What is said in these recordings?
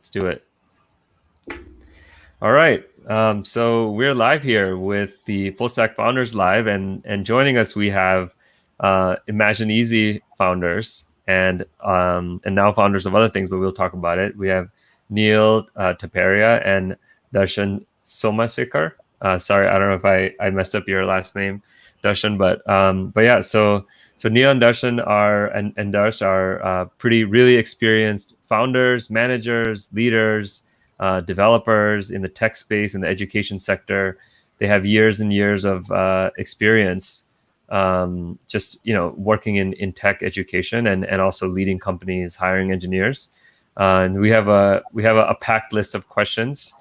Let's do it. All right. So we're live here with the Full Stack Founders Live, and joining us we have Imagine Easy founders and now founders of other things, but we'll talk about it. We have Neal Taparia and Darshan Somasekar. Sorry, I don't know if I messed up your last name, Darshan, but yeah. So Neal and Darshan and Darsh are really experienced founders, managers, leaders, developers in the tech space, in the education sector. They have years and years of experience just working in tech education and also leading companies, hiring engineers. And we have a packed list of questions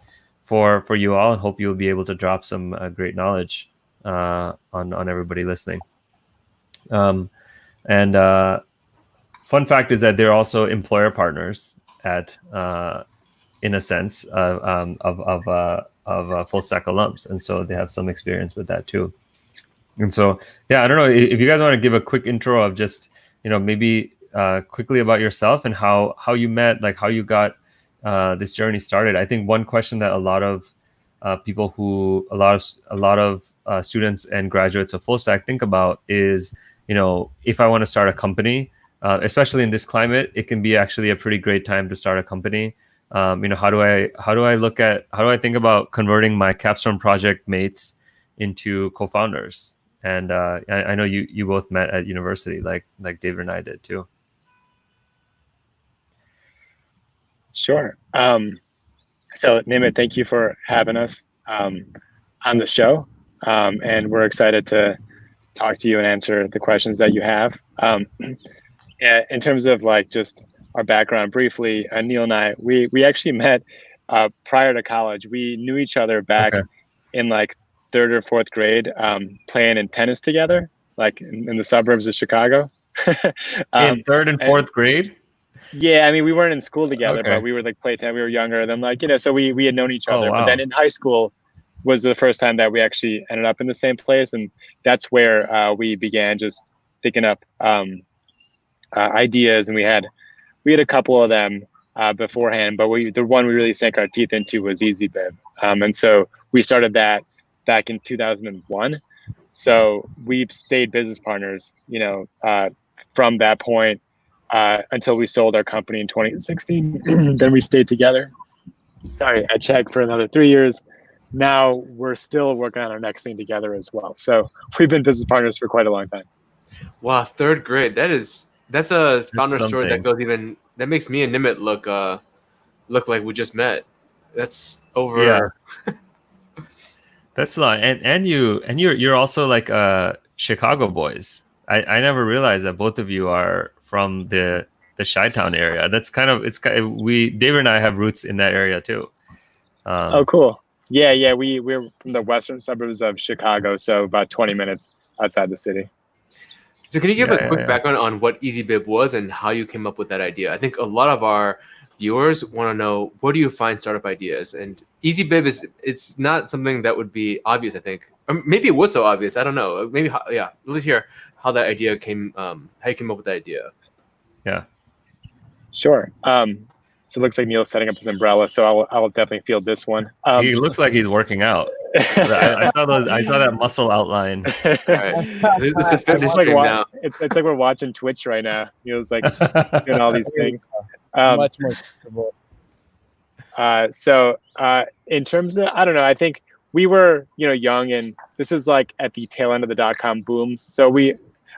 for you all, and hope you'll be able to drop some great knowledge on everybody listening. And fun fact is that they're also employer partners at in a sense of full stack alums, and so they have some experience with that too. And so yeah, I don't know if you guys want to give a quick intro of just maybe quickly about yourself and how you met, like how you got this journey started. I think one question that a lot of students and graduates of full stack think about is, if I want to start a company, especially in this climate, it can be actually a pretty great time to start a company. How do I think about converting my capstone project mates into co-founders? And I know you both met at university, like David and I did too. Sure. So Nimit, thank you for having us on the show. And we're excited to talk to you and answer the questions that you have. In terms of like just our background briefly, Neal and I, we actually met prior to college. We knew each other back in like 3rd or 4th grade, playing in tennis together, like in the suburbs of Chicago. In 3rd and 4th grade? Yeah, I mean, we weren't in school together, but we were like play tennis. We were younger than so we had known each other. Wow. But then in high school was the first time that we actually ended up in the same place, and that's where we began just thinking up ideas, and we had a couple of them beforehand, but the one we really sank our teeth into was EasyBib. And so we started that back in 2001. So we've stayed business partners, from that point until we sold our company in 2016. Then we stayed together, at Chegg for another 3 years. Now we're still working on our next thing together as well. So we've been business partners for quite a long time. Wow, 3rd grade. That's a founder story that makes me and Nimit look like we just met. That's over. Yeah. That's a lot. And you're also like Chicago boys. I never realized that both of you are from the Chi-Town area. That's David and I have roots in that area too. Oh, cool. Yeah. We're from the western suburbs of Chicago, so about 20 minutes outside the city. So can you give a quick background on what EasyBib was and how you came up with that idea? I think a lot of our viewers want to know, where do you find startup ideas? And EasyBib it's not something that would be obvious, I think. Or maybe it was so obvious. I don't know. Maybe, let's hear how that idea came, how you came up with the idea. Yeah. Sure. So it looks like Neal's setting up his umbrella, so I'll definitely field this one. He looks like he's working out. I saw that muscle outline. Right. This is fitness stream now. It's like we're watching Twitch right now. Neal's like doing all these things. Much more comfortable. So in terms of, I don't know, I think we were young, and this is like at the tail end of the .com boom. So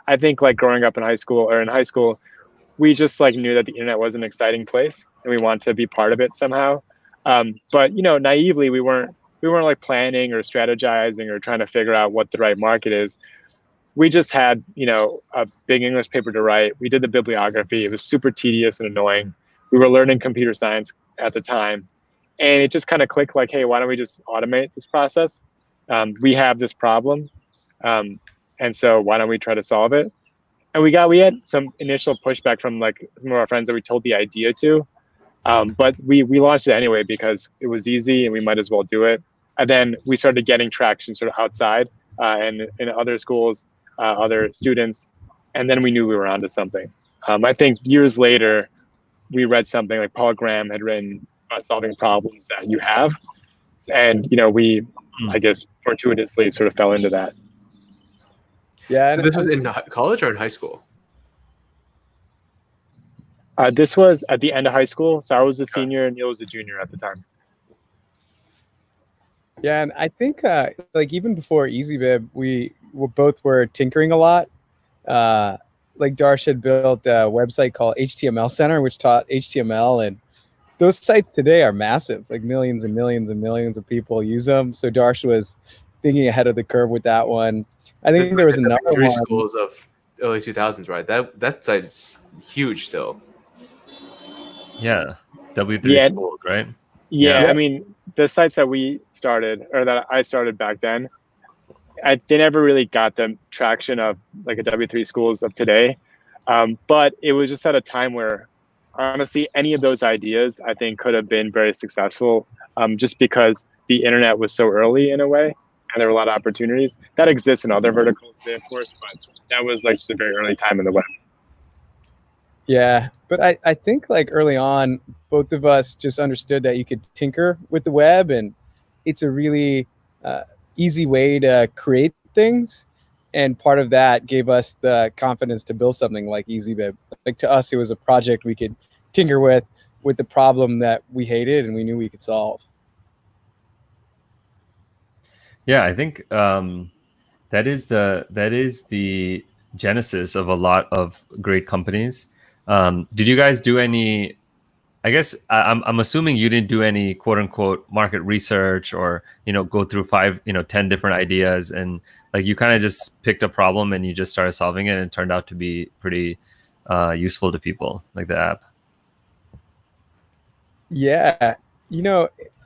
I think like growing up in high school, we just like knew that the internet was an exciting place, and we wanted to be part of it somehow. But naively, we weren't like planning or strategizing or trying to figure out what the right market is. We just had a big English paper to write. We did the bibliography. It was super tedious and annoying. We were learning computer science at the time, and it just kind of clicked like, hey, why don't we just automate this process? We have this problem, and so why don't we try to solve it? And we had some initial pushback from like some of our friends that we told the idea to, but we launched it anyway because it was easy and we might as well do it. And then we started getting traction sort of outside and in other schools, other students, and then we knew we were onto something. I think years later, we read something like Paul Graham had written solving problems that you have. And, you know, we, I guess, fortuitously sort of fell into that. Yeah. So this was in college or in high school? This was at the end of high school. So I was a senior and Neal was a junior at the time. Yeah, and I think like even before EasyBib, we both were tinkering a lot. Like Darsh had built a website called HTML Center, which taught HTML, and those sites today are massive. Like millions and millions and millions of people use them. So Darsh was thinking ahead of the curve with that one. I think there was another three one. schools of early 2000s, right? That site's huge still. Yeah, W3 Yeah. schools, right? Yeah, I mean, the sites that we started or that I started back then, they never really got the traction of like a W3 schools of today. But it was just at a time where honestly, any of those ideas I think could have been very successful, just because the internet was so early in a way and there were a lot of opportunities that exist in other verticals today, of course, but that was like just a very early time in the web. Yeah, but I think like early on, both of us just understood that you could tinker with the web, and it's a really easy way to create things. And part of that gave us the confidence to build something like EasyBib. Like to us, it was a project we could tinker with the problem that we hated and we knew we could solve. Yeah, I think that is the genesis of a lot of great companies. Did you guys do any? I guess I'm assuming you didn't do any quote unquote market research or go through 10 different ideas, and like you kind of just picked a problem and you just started solving it, and it turned out to be pretty useful to people, like the app. Yeah,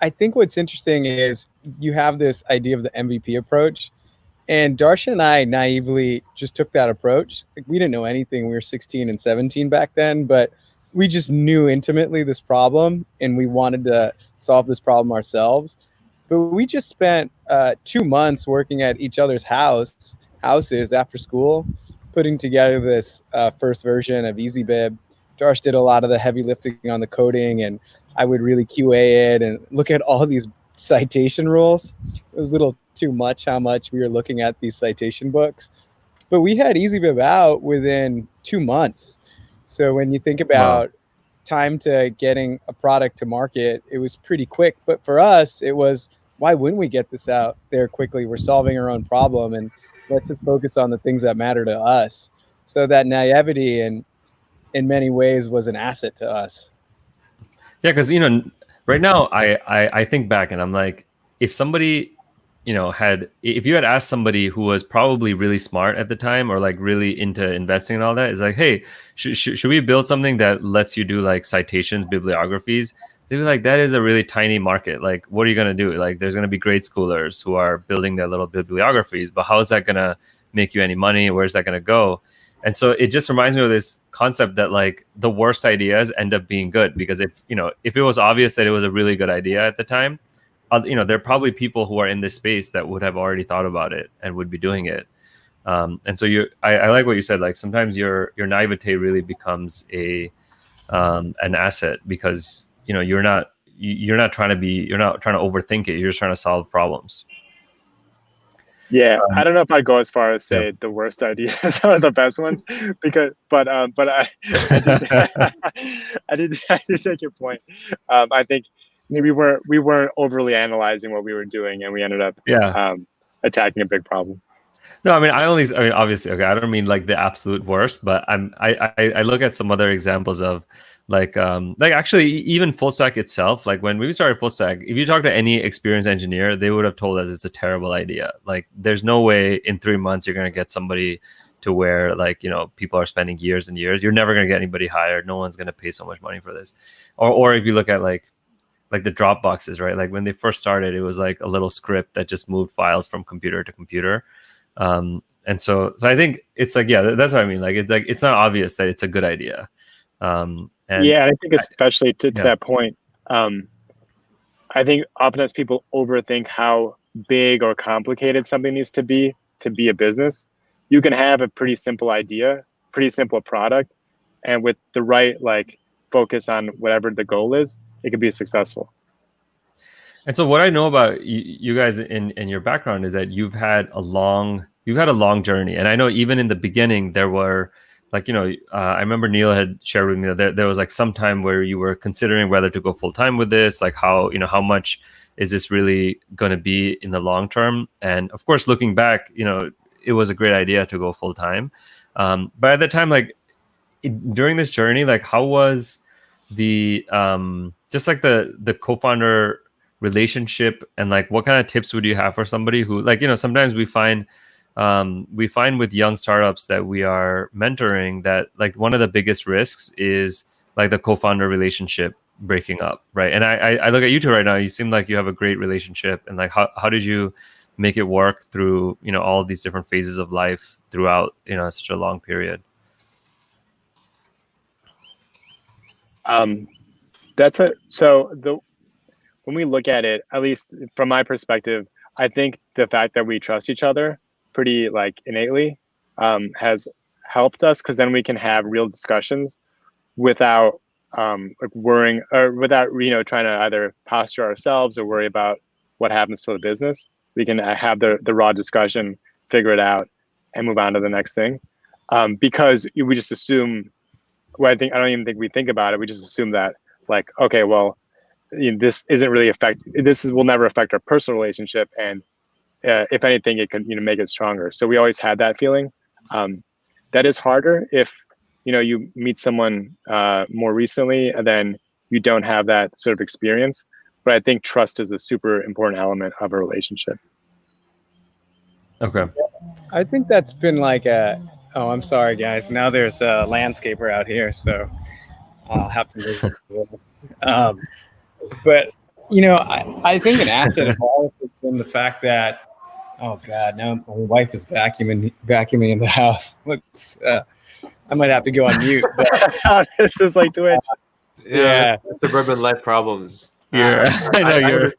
I think what's interesting is you have this idea of the MVP approach. And Darshan and I naively just took that approach. Like, we didn't know anything. We were 16 and 17 back then, but we just knew intimately this problem and we wanted to solve this problem ourselves. But we just spent 2 months working at each other's houses after school, putting together this first version of EasyBib. Darsh did a lot of the heavy lifting on the coding, and I would really QA it and look at all these citation rules. It was a little too much how much we were looking at these citation books. But we had EasyBib out within 2 months. So when you think about time to getting a product to market, it was pretty quick. But for us, it was, why wouldn't we get this out there quickly? We're solving our own problem, and let's just focus on the things that matter to us. So that naivety in many ways was an asset to us. Yeah, because right now I think back and I'm like, if somebody if you had asked somebody who was probably really smart at the time or like really into investing and all that, is like, hey, should we build something that lets you do like citations, bibliographies? They'd be like, that is a really tiny market. Like, what are you going to do? Like, there's going to be grade schoolers who are building their little bibliographies, but how is that going to make you any money? Where's that going to go? And so it just reminds me of this concept that like the worst ideas end up being good, because if it was obvious that it was a really good idea at the time, there are probably people who are in this space that would have already thought about it and would be doing it. And so I like what you said. Like sometimes your naivete really becomes an asset, because you're not trying to overthink it. You're just trying to solve problems. Yeah, I don't know if I'd go as far as say the worst ideas are the best ones, but I did, I did take your point. I think we weren't overly analyzing what we were doing, and we ended up attacking a big problem. No, I mean obviously, okay, I don't mean like the absolute worst, but I look at some other examples of like actually even full stack itself. Like when we started full stack, if you talk to any experienced engineer, they would have told us it's a terrible idea. Like there's no way in 3 months you're going to get somebody to where like people are spending years and years. You're never going to get anybody hired. No one's going to pay so much money for this. Or if you look at like the Dropboxes, right? Like when they first started, it was like a little script that just moved files from computer to computer. And so I think it's like, yeah, that's what I mean. Like it's not obvious that it's a good idea. And I think especially to that point, I think oftentimes people overthink how big or complicated something needs to be a business. You can have a pretty simple idea, pretty simple product, and with the right like focus on whatever the goal is, it could be successful. And so what I know about you guys in your background is that you've had a long journey. And I know even in the beginning there were like, I remember Neal had shared with me that there was like some time where you were considering whether to go full time with this, like how much is this really going to be in the long term? And of course, looking back, it was a great idea to go full time. But at the time, like during this journey, like how was the just like the co-founder relationship, and like what kind of tips would you have for somebody who, like, sometimes we find with young startups that we are mentoring that like one of the biggest risks is like the co-founder relationship breaking up, right? And I look at you two right now, you seem like you have a great relationship, and like how did you make it work through all of these different phases of life throughout such a long period? When we look at it, at least from my perspective, I think the fact that we trust each other pretty like innately has helped us, because then we can have real discussions without like worrying, or without trying to either posture ourselves or worry about what happens to the business. We can have the raw discussion, figure it out, and move on to the next thing. Because we just assume. Well, I don't even think we think about it. We just assume that, like, okay, well, this isn't really will never affect our personal relationship, and if anything, it can make it stronger. So we always had that feeling. That is harder if you meet someone more recently and then you don't have that sort of experience. But I think trust is a super important element of a relationship. Okay. I think that's been like oh, I'm sorry, guys. Now there's a landscaper out here, so I'll have to move. But I think an asset of all has been the fact that, oh God, now my wife is vacuuming in the house. I might have to go on mute. But, this is like Twitch. Yeah. Suburban life problems. Yeah, I know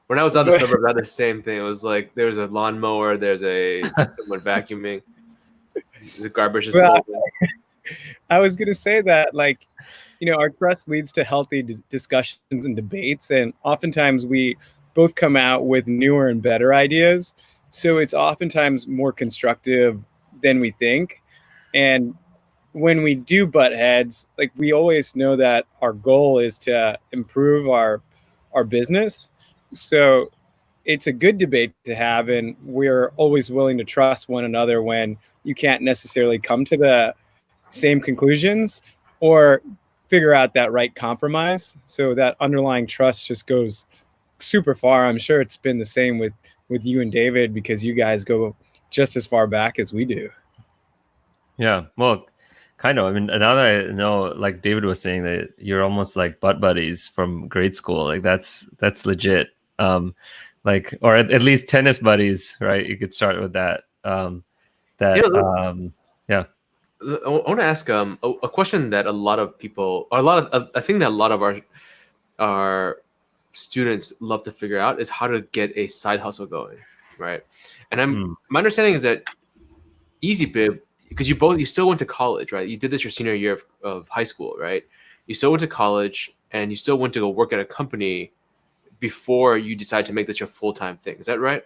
when I was out the suburbs, I had the same thing. It was like there's a lawnmower, there's someone vacuuming, the garbage disposal. I was gonna say that, like, our trust leads to healthy discussions and debates, and oftentimes we both come out with newer and better ideas. So it's oftentimes more constructive than we think. And when we do butt heads, like, we always know that our goal is to improve our business. So it's a good debate to have, and we're always willing to trust one another when you can't necessarily come to the same conclusions or figure out that right compromise. So that underlying trust just goes super far. I'm sure it's been the same with you and David, because you guys go just as far back as we do. Yeah, well, kind of. I mean, now that I know, like David was saying, that you're almost like butt buddies from grade school. Like that's legit. Like, or at least tennis buddies, right? You could start with that. Yeah. I want to ask a question that a lot of people, or I think that a lot of our students love to figure out is how to get a side hustle going, right? And my understanding is that EasyBib, because you still went to college, right? You did this your senior year of high school, right? You still went to college and you still went to go work at a company before you decided to make this your full-time thing. Is that right?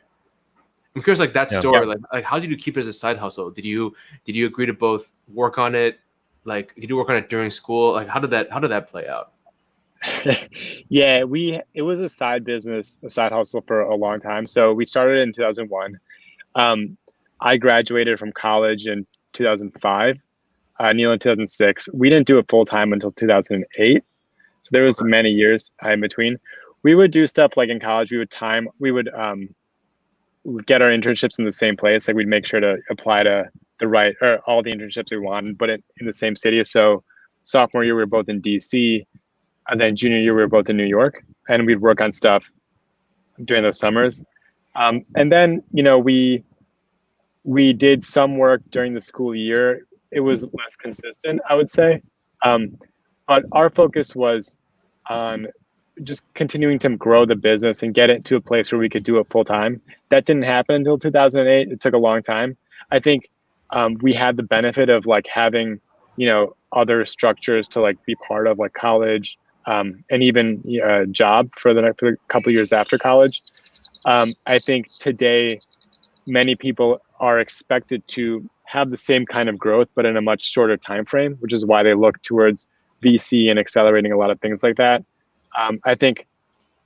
I'm curious, like that story, like how did you keep it as a side hustle? Did you agree to both work on it? Like, did you work on it during school? Like, how did that play out? Yeah, it was a side business, a side hustle for a long time. So we started in 2001. I graduated from college in 2005. Neal in 2006. We didn't do it full time until 2008. So there was many years in between. We would do stuff like in college. We would get our internships in the same place. Like, we'd make sure to apply to all the internships we wanted, but in the same city. So sophomore year, we were both in DC. And then junior year, we were both in New York, and we'd work on stuff during those summers. And then, we did some work during the school year. It was less consistent, I would say. But our focus was on just continuing to grow the business and get it to a place where we could do it full time. That didn't happen until 2008. It took a long time. I think we had the benefit of like having, other structures to like be part of, like college, and even a job for the couple of years after college. I think today many people are expected to have the same kind of growth, but in a much shorter time frame, which is why they look towards VC and accelerating a lot of things like that. I think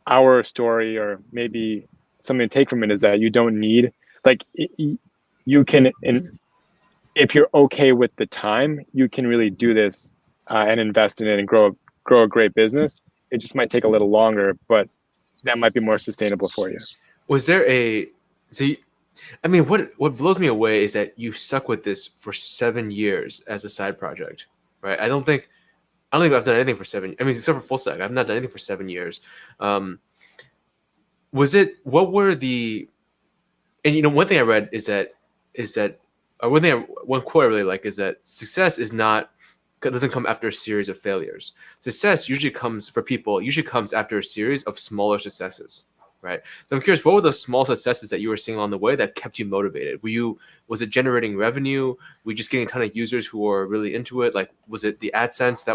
our story, or maybe something to take from it, is that you don't need, like, you can, if you're okay with the time, you can really do this and invest in it and grow a great business. It just might take a little longer, but that might be more sustainable for you. Was there a I mean, what blows me away is that you stuck with this for 7 years as a side project, right? I don't think I've done anything for 7. I mean, except for full stack, I've not done anything for 7 years. What were the? And one thing I read is that one quote I really like is that success doesn't come after a series of failures. Success usually comes after a series of smaller successes. Right. So I'm curious, what were those small successes that you were seeing along the way that kept you motivated? Was it generating revenue? Were you just getting a ton of users who were really into it? Like, was it the AdSense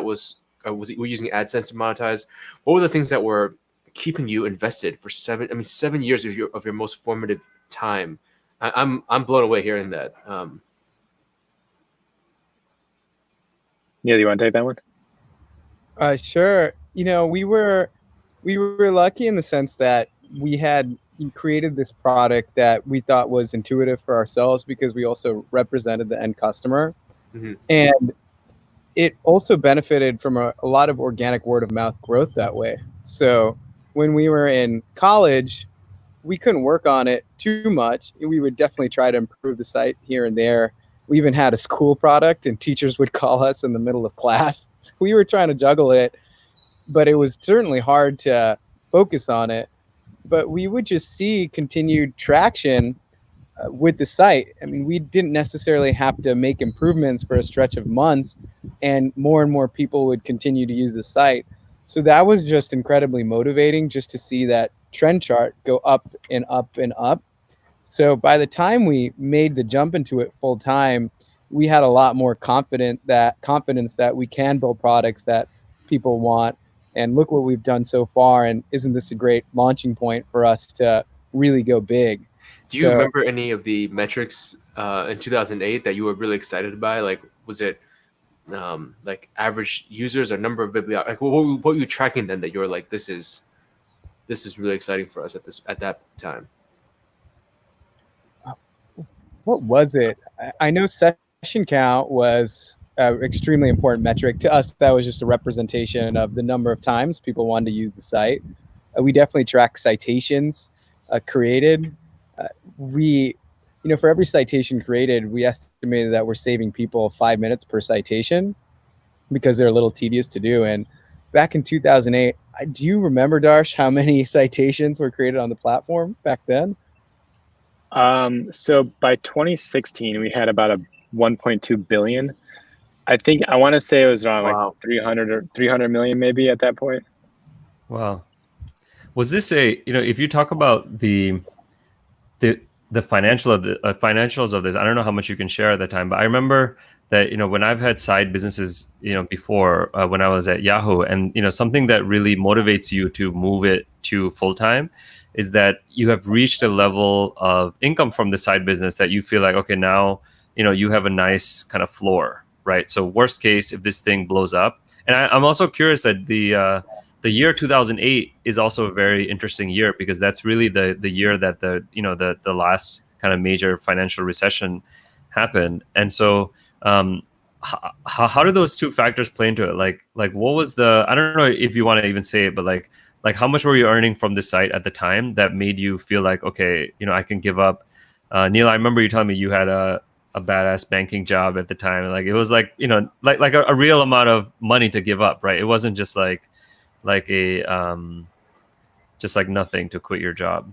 were you using AdSense to monetize? What were the things that were keeping you invested for 7 years of your most formative time? I'm blown away hearing that. Neal, you want to take that one? Sure. We were lucky in the sense that we had created this product that we thought was intuitive for ourselves, because we also represented the end customer. Mm-hmm. And it also benefited from a lot of organic word of mouth growth that way. So when we were in college, we couldn't work on it too much. We would definitely try to improve the site here and there. We even had a school product, and teachers would call us in the middle of class. So we were trying to juggle it, but it was certainly hard to focus on it. But we would just see continued traction with the site. I mean, we didn't necessarily have to make improvements for a stretch of months, and more people would continue to use the site. So that was just incredibly motivating, just to see that trend chart go up and up and up. So by the time we made the jump into it full time, we had a lot more confidence that we can build products that people want. And look what we've done so far. And isn't this a great launching point for us to really go big? Do you remember any of the metrics in 2008 that you were really excited by? Like, was it like average users or number of bibliography? Like, what were you tracking then that you were like, this is really exciting for us at that time? What was it? I know session count was an extremely important metric to us. That was just a representation of the number of times people wanted to use the site. We definitely track citations created. For every citation created, we estimated that we're saving people 5 minutes per citation, because they're a little tedious to do. And back in 2008, do you remember, Darsh, how many citations were created on the platform back then? So by 2016, we had about a 1.2 billion. I want to say it was around like 300 million maybe at that point. Wow. Was this if you talk about the financials of this, I don't know how much you can share at the time, but I remember that, when I've had side businesses, before when I was at Yahoo, and, something that really motivates you to move it to full-time is that you have reached a level of income from the side business that you feel like, okay, now, you have a nice kind of floor, right? So worst case, if this thing blows up. And I'm also curious that the year 2008 is also a very interesting year, because that's really the year that the last kind of major financial recession happened. And so how do those two factors play into it? Like what was I don't know if you want to even say it, but like how much were you earning from the site at the time that made you feel like, okay, I can give up? Neal, I remember you telling me you had a badass banking job at the time. Like it was like, like a real amount of money to give up, right? It wasn't just like just like nothing to quit your job.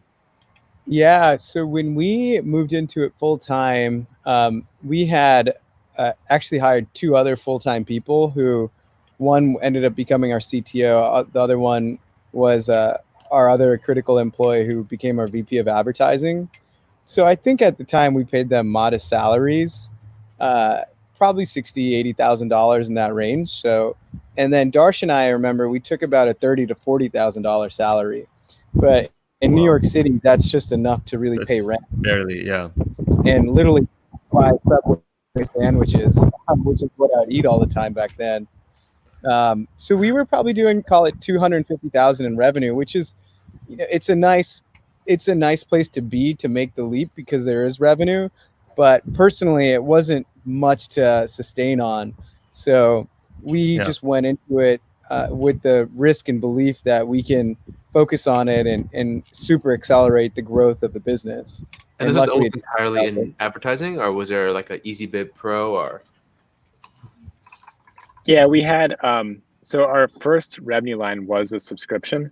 Yeah. So when we moved into it full time, we had actually hired 2 other full-time people, who one ended up becoming our CTO. The other one was our other critical employee, who became our VP of advertising. So I think at the time we paid them modest salaries. probably $60,000-$80,000 in that range. So, and then Darsh and I remember we took about a $30,000 to $40,000 salary, but in New York City, that's just enough to really pay rent. Barely, yeah. And literally buy Subway sandwiches, which is what I'd eat all the time back then. So we were probably doing, call it 250,000 in revenue, which is, it's a nice place to be to make the leap because there is revenue. But personally, it wasn't much to sustain on. So we just went into it with the risk and belief that we can focus on it and super accelerate the growth of the business. And this is almost entirely in advertising, or was there like an EasyBib Pro or? Yeah, we had, so our first revenue line was a subscription.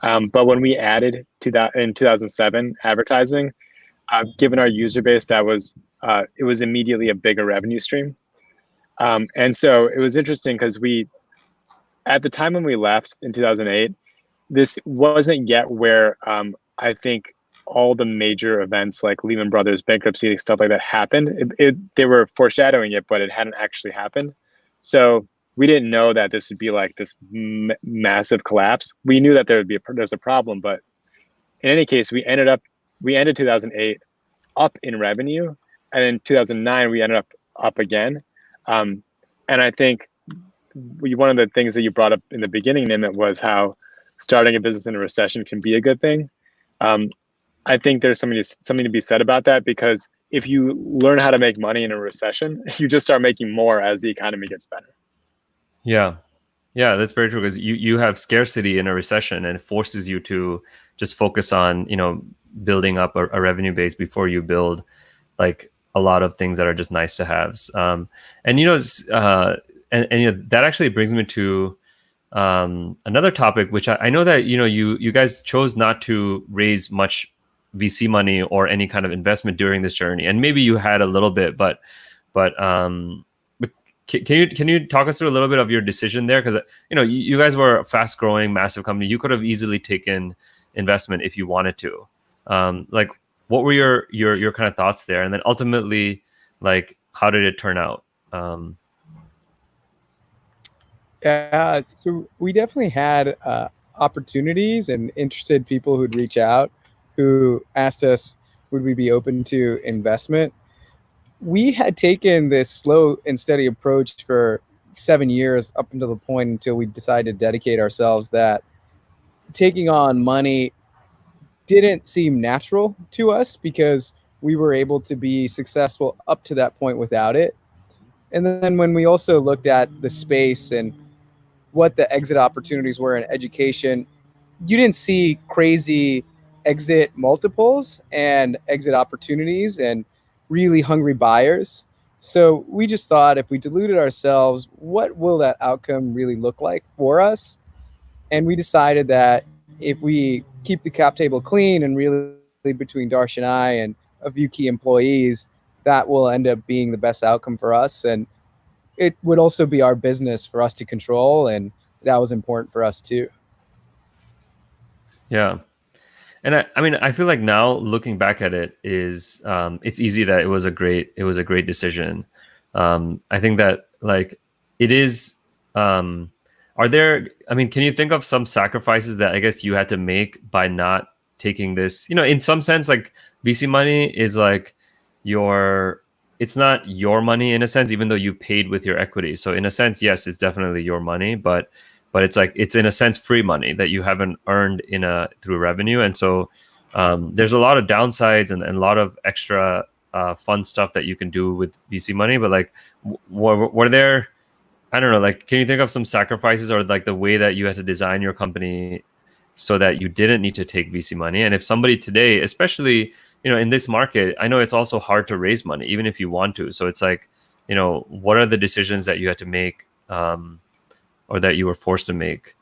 But when we added to that in 2007 advertising, given our user base, it was immediately a bigger revenue stream. And so it was interesting because at the time when we left in 2008, this wasn't yet where I think all the major events like Lehman Brothers bankruptcy, stuff like that happened. They were foreshadowing it, but it hadn't actually happened. So we didn't know that this would be like this massive collapse. We knew that there's a problem, but in any case, we ended 2008 up in revenue, and in 2009 we ended up again. And I think one of the things that you brought up in the beginning, Nimit, was how starting a business in a recession can be a good thing. I think there's something to be said about that, because if you learn how to make money in a recession, you just start making more as the economy gets better. Yeah, that's very true, because you have scarcity in a recession, and it forces you to just focus on building up a revenue base before you build like a lot of things that are just nice to haves. And that actually brings me to another topic, which I know that you guys chose not to raise much VC money or any kind of investment during this journey, and maybe you had a little bit, but can you talk us through a little bit of your decision there? Because you guys were a fast growing, massive company. You could have easily taken investment if you wanted to. Like, what were your kind of thoughts there, and then ultimately, like, how did it turn out? Yeah, so we definitely had opportunities and interested people who'd reach out, who asked us, would we be open to investment? We had taken this slow and steady approach for 7 years up until the point until we decided to dedicate ourselves, that taking on money didn't seem natural to us because we were able to be successful up to that point without it. And then when we also looked at the space and what the exit opportunities were in education, you didn't see crazy exit multiples and exit opportunities and really hungry buyers. So we just thought, if we diluted ourselves, what will that outcome really look like for us? And we decided that if we keep the cap table clean and really between Darsh and I and a few key employees, that will end up being the best outcome for us. And it would also be our business for us to control, and that was important for us too. Yeah. And I feel like now looking back at it, is it's easy that it was a great decision. I think that, like, it is, can you think of some sacrifices that I guess you had to make by not taking this? In some sense, like, VC money is like it's not your money in a sense, even though you paid with your equity. So in a sense, yes, it's definitely your money, but it's like, it's in a sense free money that you haven't earned through revenue. And so there's a lot of downsides and a lot of extra fun stuff that you can do with VC money. But like, were there, I don't know, like, can you think of some sacrifices, or like the way that you had to design your company so that you didn't need to take VC money? And if somebody today, especially, in this market, I know it's also hard to raise money, even if you want to. So it's like, what are the decisions that you had to make, or that you were forced to make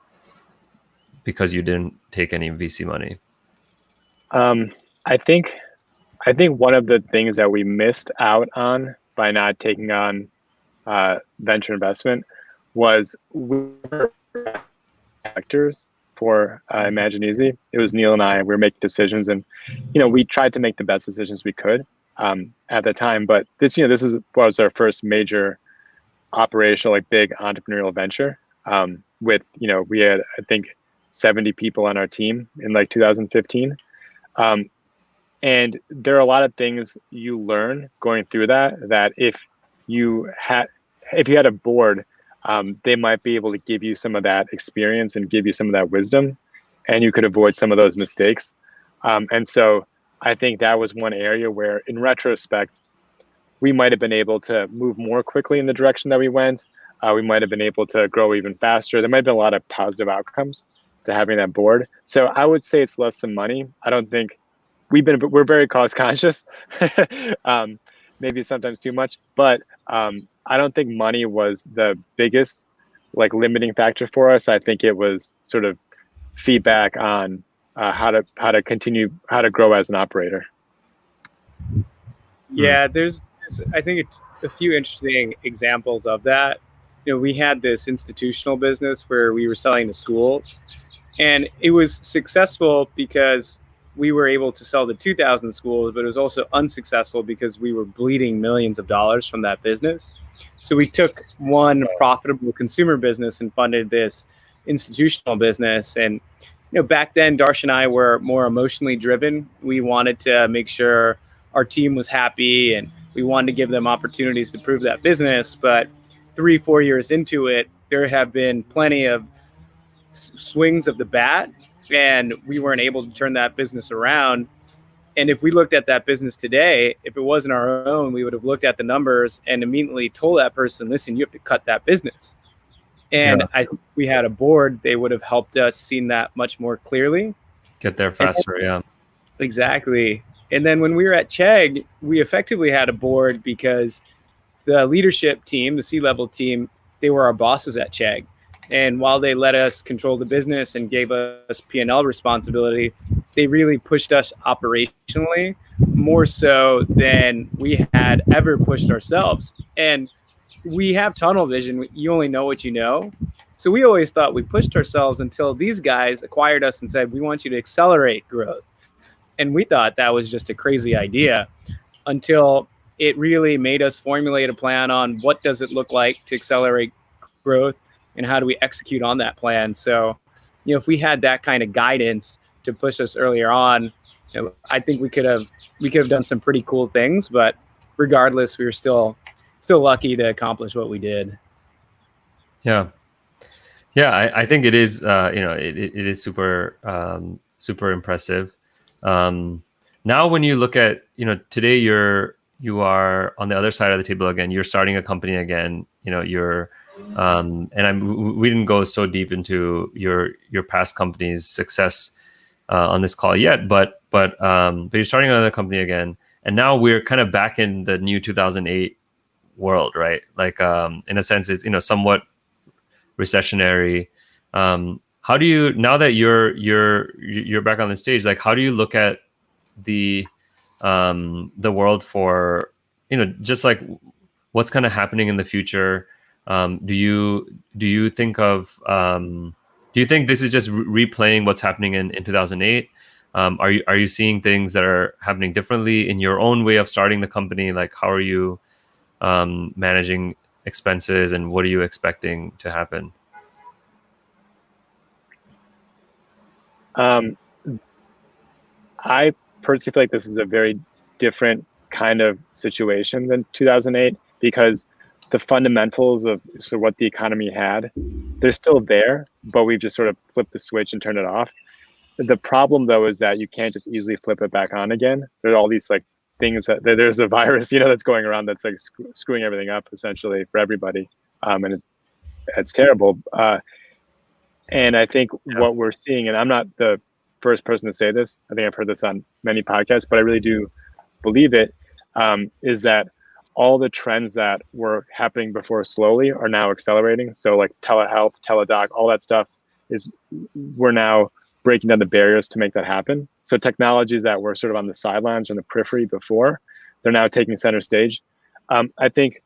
because you didn't take any VC money? I think one of the things that we missed out on by not taking on venture investment was we were actors for Imagine Easy. It was Neal and I. We were making decisions, and we tried to make the best decisions we could. at the time. But this was our first major operational, like big entrepreneurial venture. With we had, I think, 70 people on our team in like 2015. And there are a lot of things you learn going through that if you had a board, they might be able to give you some of that experience and give you some of that wisdom, and you could avoid some of those mistakes. And so I think that was one area where, in retrospect, we might have been able to move more quickly in the direction that we went. We might have been able to grow even faster. There might have been a lot of positive outcomes to having that board. So I would say it's less than money. I don't think we're very cost conscious, maybe sometimes too much, but I don't think money was the biggest like limiting factor for us. I think it was sort of feedback on how to grow as an operator. Yeah, there's I think a few interesting examples of that. We had this institutional business where we were selling to schools, and it was successful because we were able to sell to 2,000 schools, but it was also unsuccessful because we were bleeding millions of dollars from that business. So we took one profitable consumer business and funded this institutional business. And back then, Darsh and I were more emotionally driven. We wanted to make sure our team was happy, and we wanted to give them opportunities to prove that business. But 3-4 years into it, there have been plenty of swings of the bat, and we weren't able to turn that business around. And if we looked at that business today, if it wasn't our own, we would have looked at the numbers and immediately told that person, listen, you have to cut that business. And I think we had a board, they would have helped us seen that much more clearly. Get there faster, yeah. Exactly. And then when we were at Chegg, we effectively had a board because the leadership team, the C-level team, they were our bosses at Chegg. And while they let us control the business and gave us P&L responsibility, they really pushed us operationally more so than we had ever pushed ourselves. And we have tunnel vision. You only know what you know. So we always thought we pushed ourselves until these guys acquired us and said, we want you to accelerate growth. And we thought that was just a crazy idea until it really made us formulate a plan on what does it look like to accelerate growth and how do we execute on that plan. So, if we had that kind of guidance to push us earlier on, I think we could have done some pretty cool things. But regardless, we were still lucky to accomplish what we did. Yeah, I think it is. It is super impressive. Now, when you look at today, you are on the other side of the table again. You're starting a company again. You're we didn't go so deep into your past company's success on this call yet, but you're starting another company again, and now we're kind of back in the new 2008 world, right? Like in a sense, it's somewhat recessionary. How do you, now that you're back on the stage, like how do you look at the world for just like what's kind of happening in the future? Do you think of do you think this is just replaying what's happening in 2008? Are you seeing things that are happening differently in your own way of starting the company? Like how are you managing expenses, and what are you expecting to happen? I personally feel like this is a very different kind of situation than 2008 because the fundamentals of sort of what the economy had, they're still there, but we've just sort of flipped the switch and turned it off. The problem though is that you can't just easily flip it back on again. There's all these like things there's a virus, that's going around that's like screwing everything up essentially for everybody, and it's terrible. And I think what we're seeing, and I'm not the first person to say this, I think I've heard this on many podcasts, but I really do believe it, is that all the trends that were happening before slowly are now accelerating. So like telehealth, teledoc, all that stuff we're now breaking down the barriers to make that happen. So technologies that were sort of on the sidelines or in the periphery before, they're now taking center stage. I think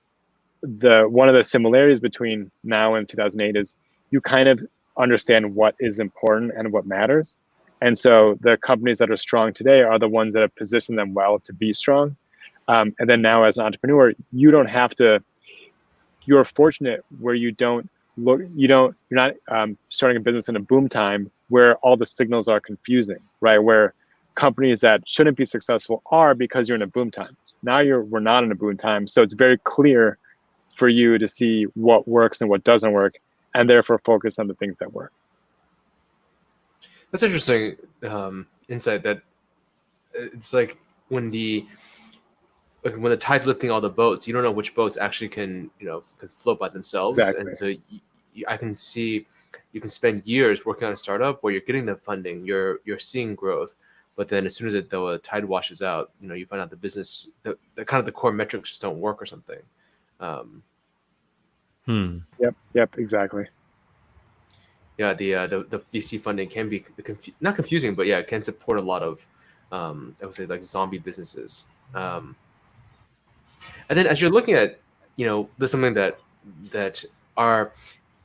one of the similarities between now and 2008 is you kind of understand what is important and what matters. And so the companies that are strong today are the ones that have positioned them well to be strong. And then now as an entrepreneur, you don't have to. You're fortunate where you're not starting a business in a boom time where all the signals are confusing, right? Where companies that shouldn't be successful are because you're in a boom time. Now we're not in a boom time, so it's very clear for you to see what works and what doesn't work, and therefore focus on the things that work. That's interesting insight. That it's like when the tide's lifting all the boats, you don't know which boats actually can float by themselves. Exactly. And so I can see you can spend years working on a startup where you're getting the funding, you're seeing growth, but then as soon as the tide washes out, you find out the business, the kind of the core metrics just don't work or something. Yep, exactly. Yeah, the VC funding can be not confusing, but yeah, it can support a lot of I would say like zombie businesses. And then as you're looking at, there's something that are,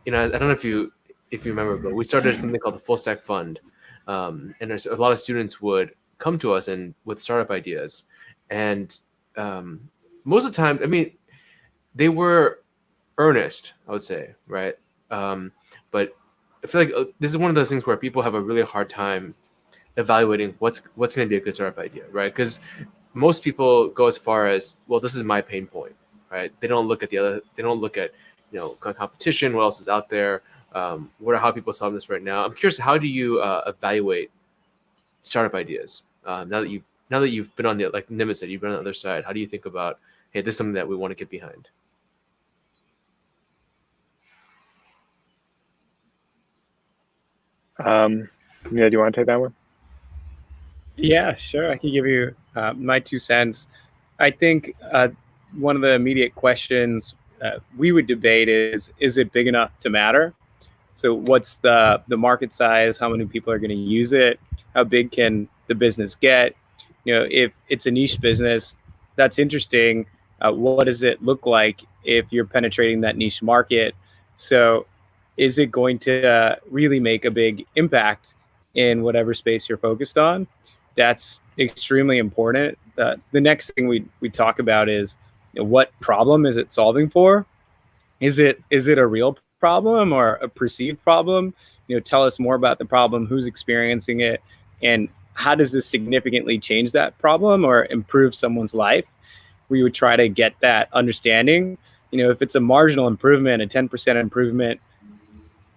I don't know if you remember, but we started something called the Full Stack Fund, and there's a lot of students would come to us and with startup ideas, and most of the time, I mean, they were earnest, I would say, right? But I feel like this is one of those things where people have a really hard time evaluating what's going to be a good startup idea, right? Because most people go as far as, well, this is my pain point, right? They don't look at competition, what else is out there, how people solve this right now. I'm curious, how do you evaluate startup ideas now that you've been on the, like Nimitz said, you've been on the other side? How do you think about, hey, this is something that we want to get behind? Yeah, do you want to take that one? Yeah, sure. I can give you my 2 cents. I think one of the immediate questions we would debate is it big enough to matter? So what's the market size? How many people are going to use it? How big can the business get? If it's a niche business, that's interesting. What does it look like if you're penetrating that niche market? So is it going to really make a big impact in whatever space you're focused on? That's extremely important. The next thing we talk about is, what problem is it solving for? Is it a real problem or a perceived problem? Tell us more about the problem, who's experiencing it, and how does this significantly change that problem or improve someone's life? We would try to get that understanding. If it's a marginal improvement, a 10% improvement,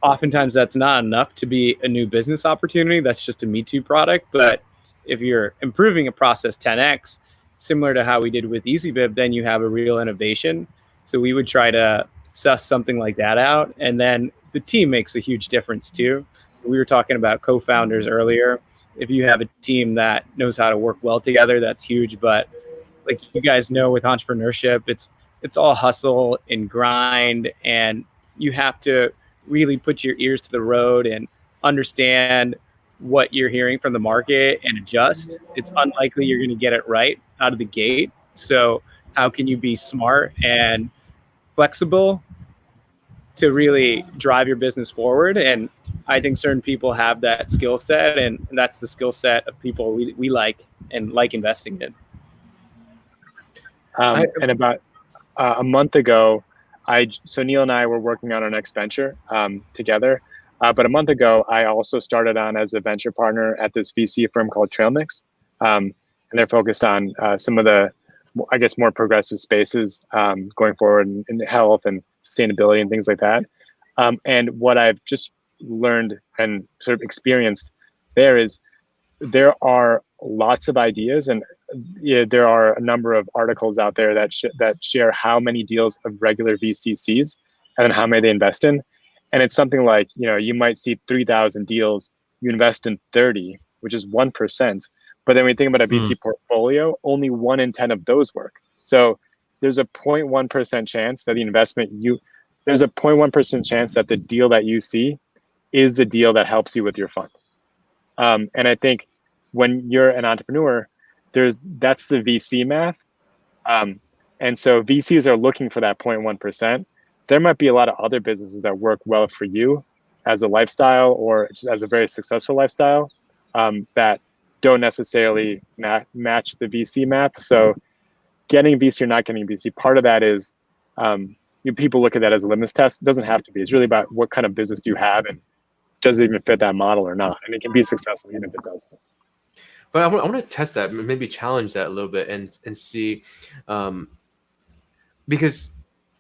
oftentimes that's not enough to be a new business opportunity. That's just a Me Too product. But if you're improving a process 10x, similar to how we did with EasyBib, then you have a real innovation. So we would try to suss something like that out. And then the team makes a huge difference too. We were talking about co-founders earlier. If you have a team that knows how to work well together, that's huge. But like you guys know, with entrepreneurship, it's all hustle and grind, and you have to really put your ears to the road and understand what you're hearing from the market and adjust. It's unlikely you're going to get it right out of the gate. So how can you be smart and flexible to really drive your business forward? And I think certain people have that skill set, and that's the skill set of people we like and like investing in. And about a month ago, so Neal and I were working on our next venture together. But a month ago, I also started on as a venture partner at this VC firm called Trailmix. And they're focused on some of the, I guess, more progressive spaces going forward in health and sustainability and things like that. And what I've just learned and sort of experienced there is there are lots of ideas, and there are a number of articles out there that share how many deals of regular VC sees and then how many they invest in. And it's something like, you might see 3,000 deals, you invest in 30, which is 1%. But then when you think about a VC portfolio, only 1 in 10 of those work. So there's a 0.1% chance that there's a 0.1% chance that the deal that you see is the deal that helps you with your fund. And I think when you're an entrepreneur, that's the VC math. And so VCs are looking for that 0.1%. There might be a lot of other businesses that work well for you as a lifestyle or just as a very successful lifestyle that don't necessarily match the VC math. So getting VC or not getting VC, part of that is people look at that as a litmus test. It doesn't have to be. It's really about what kind of business do you have and does it even fit that model or not. And it can be successful even if it doesn't. But I want to test that, maybe challenge that a little bit and see, because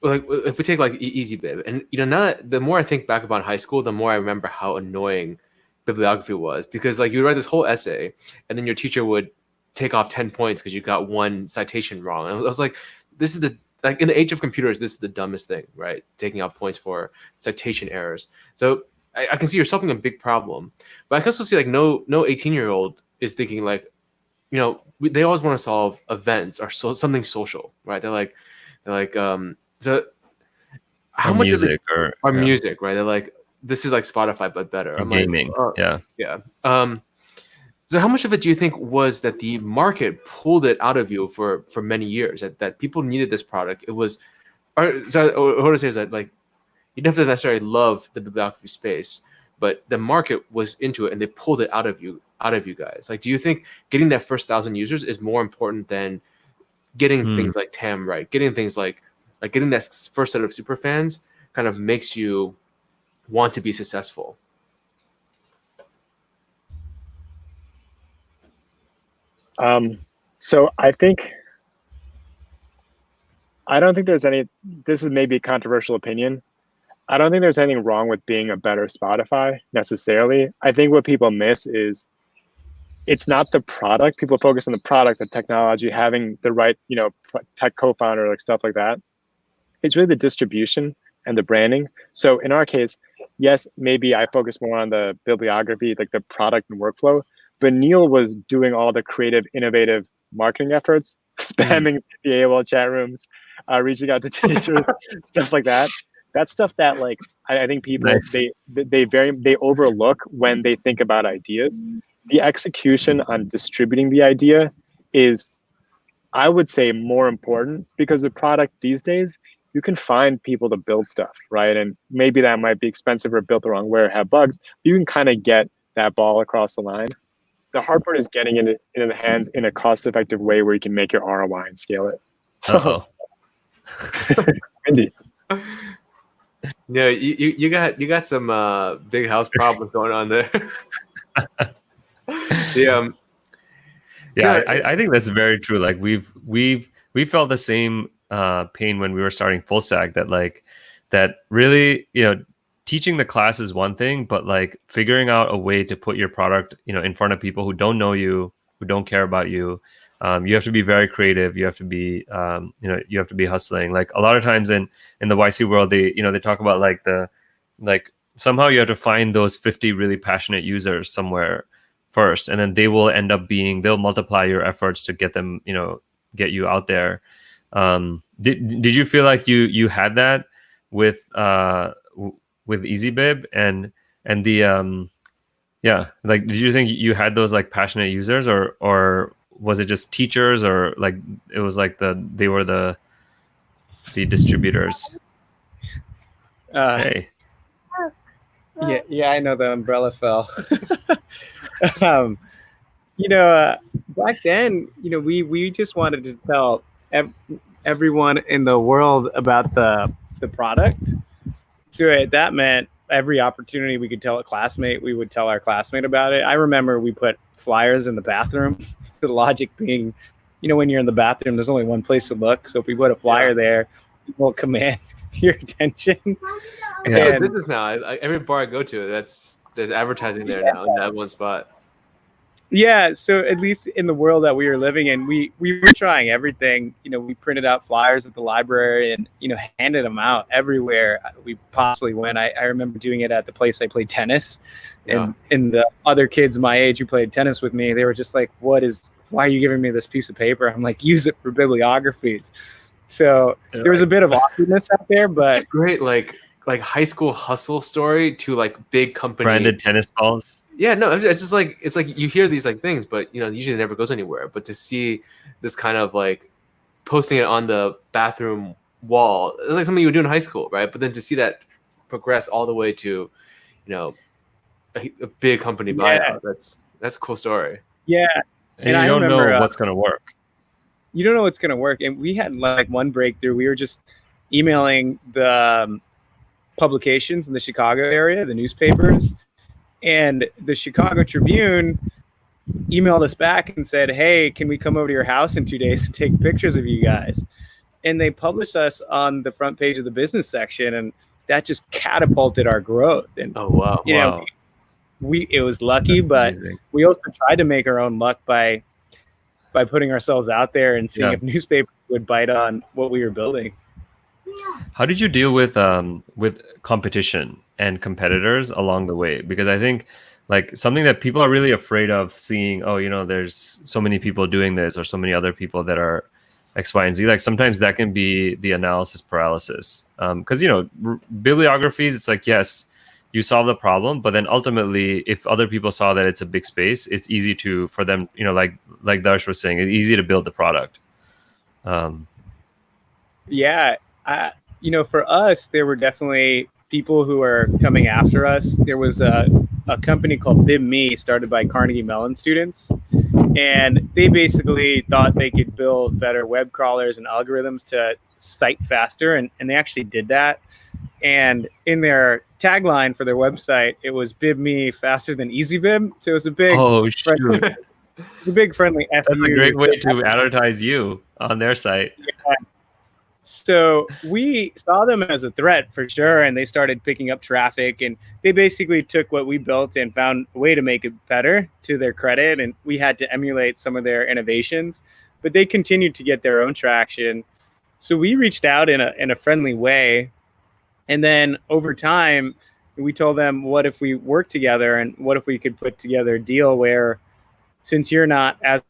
like if we take like EasyBib, and now that the more I think back about high school, the more I remember how annoying bibliography was, because like you would write this whole essay and then your teacher would take off 10 points because you got one citation wrong. And I was like, this is like in the age of computers, this is the dumbest thing, right? Taking off points for citation errors. So I can see you're solving a big problem, but I can also see like no 18-year-old is thinking like, they always want to solve events or something social, right? They're like, so how much music or music, right? They're like, this is like Spotify but better. I'm gaming, yeah. So how much of it do you think was that the market pulled it out of you for many years, that people needed this product? It was, or what I say is that like you don't have to necessarily love the bibliography space, but the market was into it and they pulled it out of you guys. Like, do you think getting that first 1,000 users is more important than getting things like TAM right? Getting things like getting that first set of super fans kind of makes you want to be successful. So I don't think there's any, this is maybe a controversial opinion. I don't think there's anything wrong with being a better Spotify necessarily. I think what people miss is it's not the product. People focus on the product, the technology, having the right, tech co-founder, like stuff like that. It's really the distribution and the branding. So in our case, yes, maybe I focus more on the bibliography, like the product and workflow, but Neal was doing all the creative, innovative marketing efforts, spamming the AOL chat rooms, reaching out to teachers, stuff like that. That's stuff that like I think people they overlook when they think about ideas. The execution on distributing the idea is, I would say, more important, because the product these days, you can find people to build stuff, right? And maybe that might be expensive or built the wrong way or have bugs. But you can kind of get that ball across the line. The hard part is getting it into the hands in a cost-effective way where you can make your ROI and scale it. Windy. Yeah, you got some big house problems going on there. Yeah, I think that's very true. Like we felt the same pain when we were starting full stack, that really, teaching the class is one thing, but like figuring out a way to put your product, in front of people who don't know you, who don't care about you. You have to be very creative. You have to be, you have to be hustling. Like a lot of times in the YC world, they talk about like somehow you have to find those 50 really passionate users somewhere first, and then they'll multiply your efforts to get them, get you out there. Did you feel like you had that with EasyBib and the like, did you think you had those like passionate users, or was it just teachers, or like it was like they were the distributors? Hey. Yeah, I know the umbrella fell. Back then, we just wanted to tell everyone in the world about the product. So that meant every opportunity we could tell a classmate, we would tell our classmate about it. I remember we put flyers in the bathroom. The logic being, when you're in the bathroom, there's only one place to look. So if we put a flyer there, it will command your attention. It's good business now. Every bar I go to, there's advertising there now in that one spot. Yeah, so at least in the world that we were living in, we were trying everything. We printed out flyers at the library and, handed them out everywhere we possibly went. I remember doing it at the place I played tennis. And the other kids my age who played tennis with me, they were just like, why are you giving me this piece of paper? I'm like, use it for bibliographies. So there was a bit of awkwardness out there, but great, like high school hustle story to like big company branded tennis balls. Yeah, no, it's just like, it's like you hear these like things, but usually it never goes anywhere. But to see this kind of like posting it on the bathroom wall, it's like something you would do in high school, right? But then to see that progress all the way to, a big company buyout, that's a cool story. Yeah, and you don't know what's gonna work. you don't know what's going to work. And we had like one breakthrough. We were just emailing the publications in the Chicago area, the newspapers, and the Chicago Tribune emailed us back and said, hey, can we come over to your house in 2 days and take pictures of you guys? And they published us on the front page of the business section, and that just catapulted our growth. And Oh wow. you know, it was lucky, That's but amazing. we also tried to make our own luck by putting ourselves out there and seeing if newspapers would bite on what we were building. How did you deal with competition and competitors along the way? Because I think like something that people are really afraid of seeing, oh, you know, there's so many people doing this or so many other people that are X, Y, and Z. Like sometimes that can be the analysis paralysis. Because, you know, bibliographies, it's like, yes, you solve the problem, but then ultimately, if other people saw that it's a big space, it's easy for them, you know, like Darsh was saying, it's easy to build the product. You know, for us, there were definitely people who are coming after us. There was a company called BibMe started by Carnegie Mellon students, and they basically thought they could build better web crawlers and algorithms to cite faster, and they actually did that. And in their tagline for their website, it was BibMe faster than EasyBib. So it was a big, friendly FU. That's a great way to advertise you on their site. Yeah. So we saw them as a threat for sure, and they started picking up traffic, and they basically took what we built and found a way to make it better, to their credit, and we had to emulate some of their innovations, but they continued to get their own traction. So we reached out in a friendly way, and then over time, we told them, what if we work together, and what if we could put together a deal where, since you're not as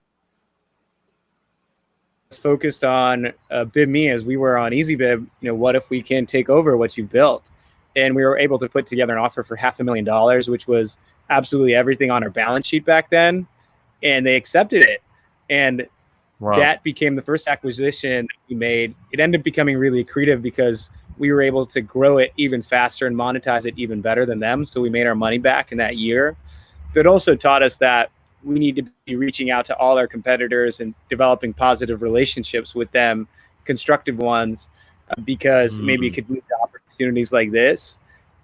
focused on BibMe as we were on EasyBib, you know, what if we can take over what you built? And we were able to put together an offer for $500,000, which was absolutely everything on our balance sheet back then. And they accepted it. And that became the first acquisition we made. It ended up becoming really accretive because we were able to grow it even faster and monetize it even better than them. So we made our money back in that year. But it also taught us that we need to be reaching out to all our competitors and developing positive relationships with them, constructive ones, because maybe it could lead to opportunities like this.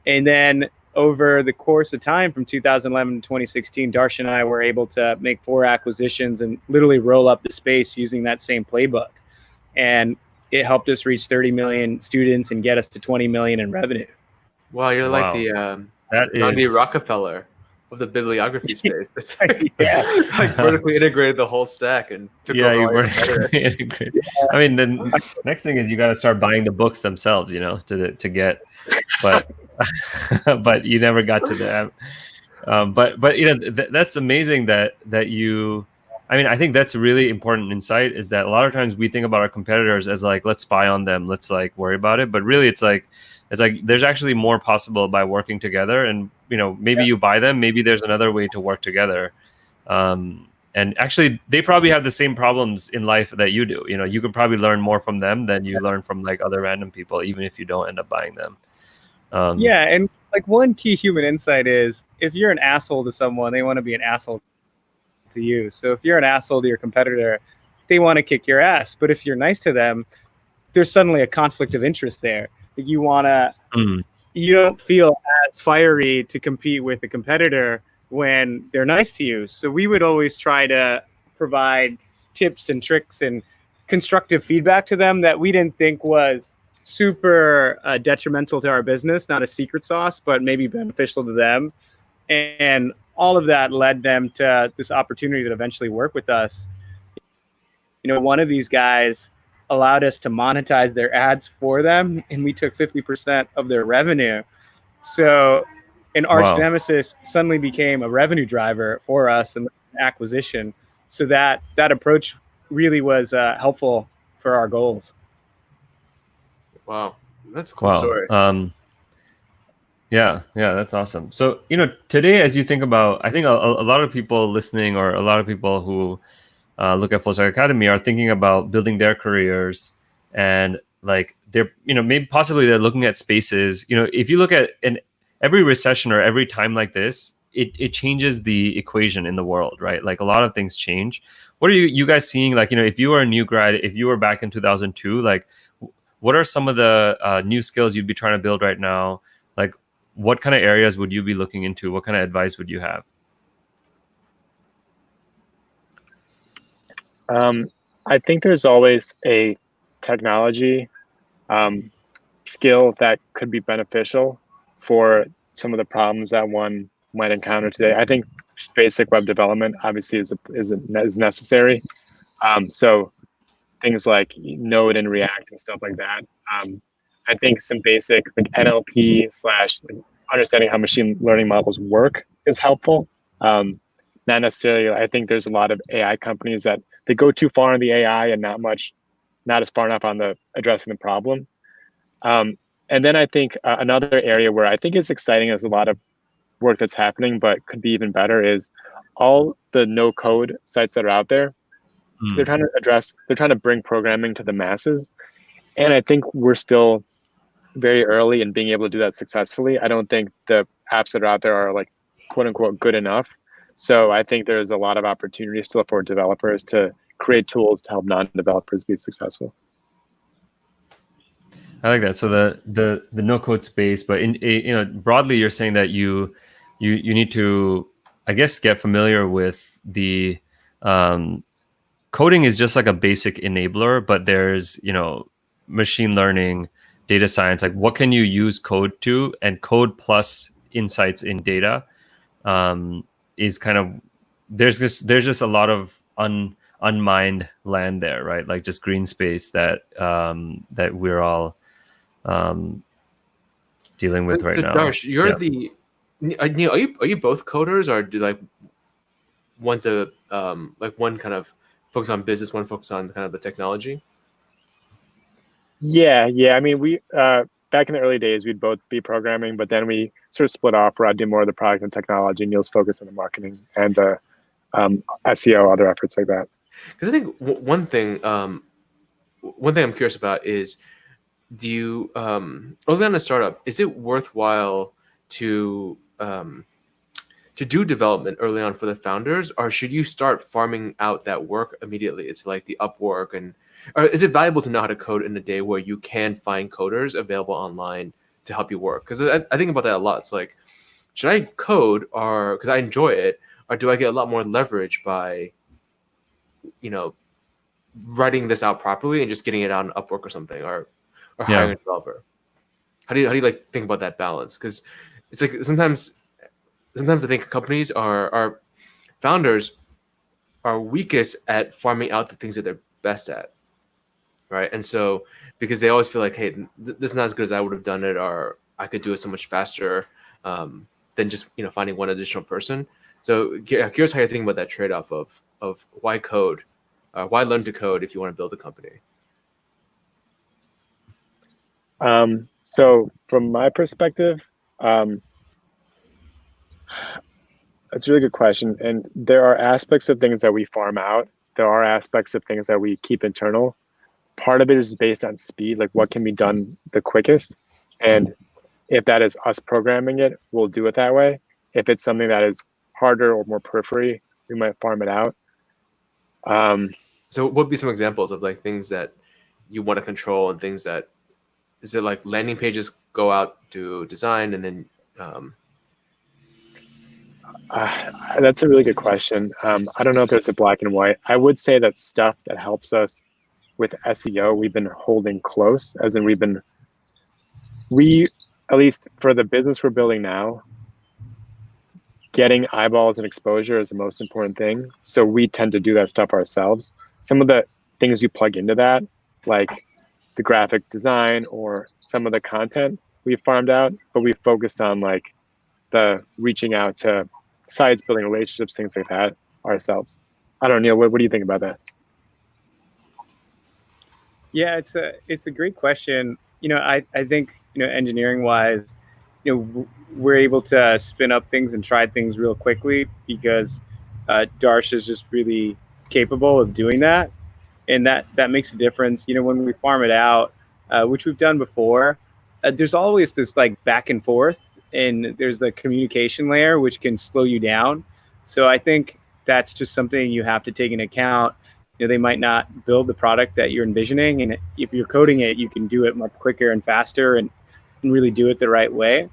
And then over the course of time from 2011 to 2016, Darshan and I were able to make 4 acquisitions and literally roll up the space using that same playbook. And it helped us reach 30 million students and get us to 20 million in revenue. Wow, you're like the John D. Rockefeller of the bibliography space. That's like, like vertically integrated the whole stack and took over all your competitors. Integrated. I mean, the next thing is you got to start buying the books themselves, you know, to get, but but you never got to that. But you know, that's amazing that you. I mean, I think that's a really important insight, is that a lot of times we think about our competitors as like, let's spy on them, let's like worry about it, but really it's like there's actually more possible by working together. And you know, maybe you buy them, maybe there's another way to work together. And actually they probably have the same problems in life that you do. You know, you could probably learn more from them than you learn from like other random people, even if you don't end up buying them. And like one key human insight is, if you're an asshole to someone, they want to be an asshole to you. So if you're an asshole to your competitor, they want to kick your ass. But if you're nice to them, there's suddenly a conflict of interest there. You want to, you don't feel as fiery to compete with a competitor when they're nice to you. So we would always try to provide tips and tricks and constructive feedback to them that we didn't think was super detrimental to our business, not a secret sauce, but maybe beneficial to them. And all of that led them to this opportunity to eventually work with us. You know, one of these guys allowed us to monetize their ads for them, and we took 50% of their revenue. So an arch nemesis suddenly became a revenue driver for us and acquisition. So that approach really was helpful for our goals. Wow, that's a cool story. Yeah, that's awesome. So, you know, today, as you think about, I think a lot of people listening, or a lot of people who look at Full Stack Academy, are thinking about building their careers, and like they're, you know, maybe possibly they're looking at spaces. You know, if you look at every recession or every time like this, it changes the equation in the world, right? Like a lot of things change. What are you guys seeing? Like, if you were a new grad, if you were back in 2002, like what are some of the new skills you'd be trying to build right now? Like, what kind of areas would you be looking into? What kind of advice would you have? I think there's always a technology skill that could be beneficial for some of the problems that one might encounter today. I think just basic web development obviously is necessary. So things like Node and React and stuff like that. I think some basic like NLP slash understanding how machine learning models work is helpful. Not necessarily. I think there's a lot of AI companies that they go too far in the AI and not as far enough on the addressing the problem. And then I think another area where I think is exciting, there's a lot of work that's happening, but could be even better, is all the no code sites that are out there. They're trying to bring programming to the masses. And I think we're still very early in being able to do that successfully. I don't think the apps that are out there are like quote unquote good enough. So I think there's a lot of opportunity still for developers to create tools to help non-developers be successful. I like that. So the no code space, but broadly, you're saying that you need to, I guess, get familiar with the coding is just like a basic enabler, but there's machine learning, data science. Like, what can you use code to? And code plus insights in data is kind of there's just a lot of unmined land there, right? Like just green space that we're all dealing with right now. Darsh, you're Neal, are you both coders, or do like one's a like one kind of focus on business, one focus on kind of the technology? Yeah. I mean, we back in the early days, we'd both be programming, but then we sort of split off where I'd do more of the product and technology. Neal's focus on the marketing and SEO, other efforts like that. Because I think one thing I'm curious about is, do you early on a startup, is it worthwhile to do development early on for the founders, or should you start farming out that work immediately? It's like the Upwork, or is it valuable to know how to code in a day where you can find coders available online to help you work? Because I think about that a lot. It's like, should I code, or because I enjoy it, or do I get a lot more leverage by writing this out properly and just getting it on Upwork or something, or hiring a developer? How do you like think about that balance? Because it's like sometimes I think companies our founders are weakest at farming out the things that they're best at, right? And so because they always feel like, hey, this is not as good as I would have done it, or I could do it so much faster than just finding one additional person. So curious how you're thinking about that trade-off of why code, why learn to code if you want to build a company. So from my perspective, that's a really good question. And there are aspects of things that we farm out. There are aspects of things that we keep internal. Part of it is based on speed, like what can be done the quickest. And if that is us programming it, we'll do it that way. If it's something that is harder or more periphery, we might farm it out. So what would be some examples of like things that you want to control, and things that, is it like landing pages go out to design and then that's a really good question. I don't know if there's a black and white. I would say that stuff that helps us with SEO, we've been holding close, as in we, at least for the business we're building now, getting eyeballs and exposure is the most important thing. So we tend to do that stuff ourselves. Some of the things you plug into that, like the graphic design or some of the content, we've farmed out, but we've focused on like the reaching out to sites, building relationships, things like that ourselves. I don't know, Neal, what do you think about that? Yeah, it's a great question. I think, engineering wise, we're able to spin up things and try things real quickly because Darsh is just really capable of doing that. And that makes a difference. When we farm it out, which we've done before, there's always this like back and forth. and there's the communication layer, which can slow you down. So I think that's just something you have to take into account. They might not build the product that you're envisioning, and if you're coding it, you can do it much quicker and faster, and really do it the right way.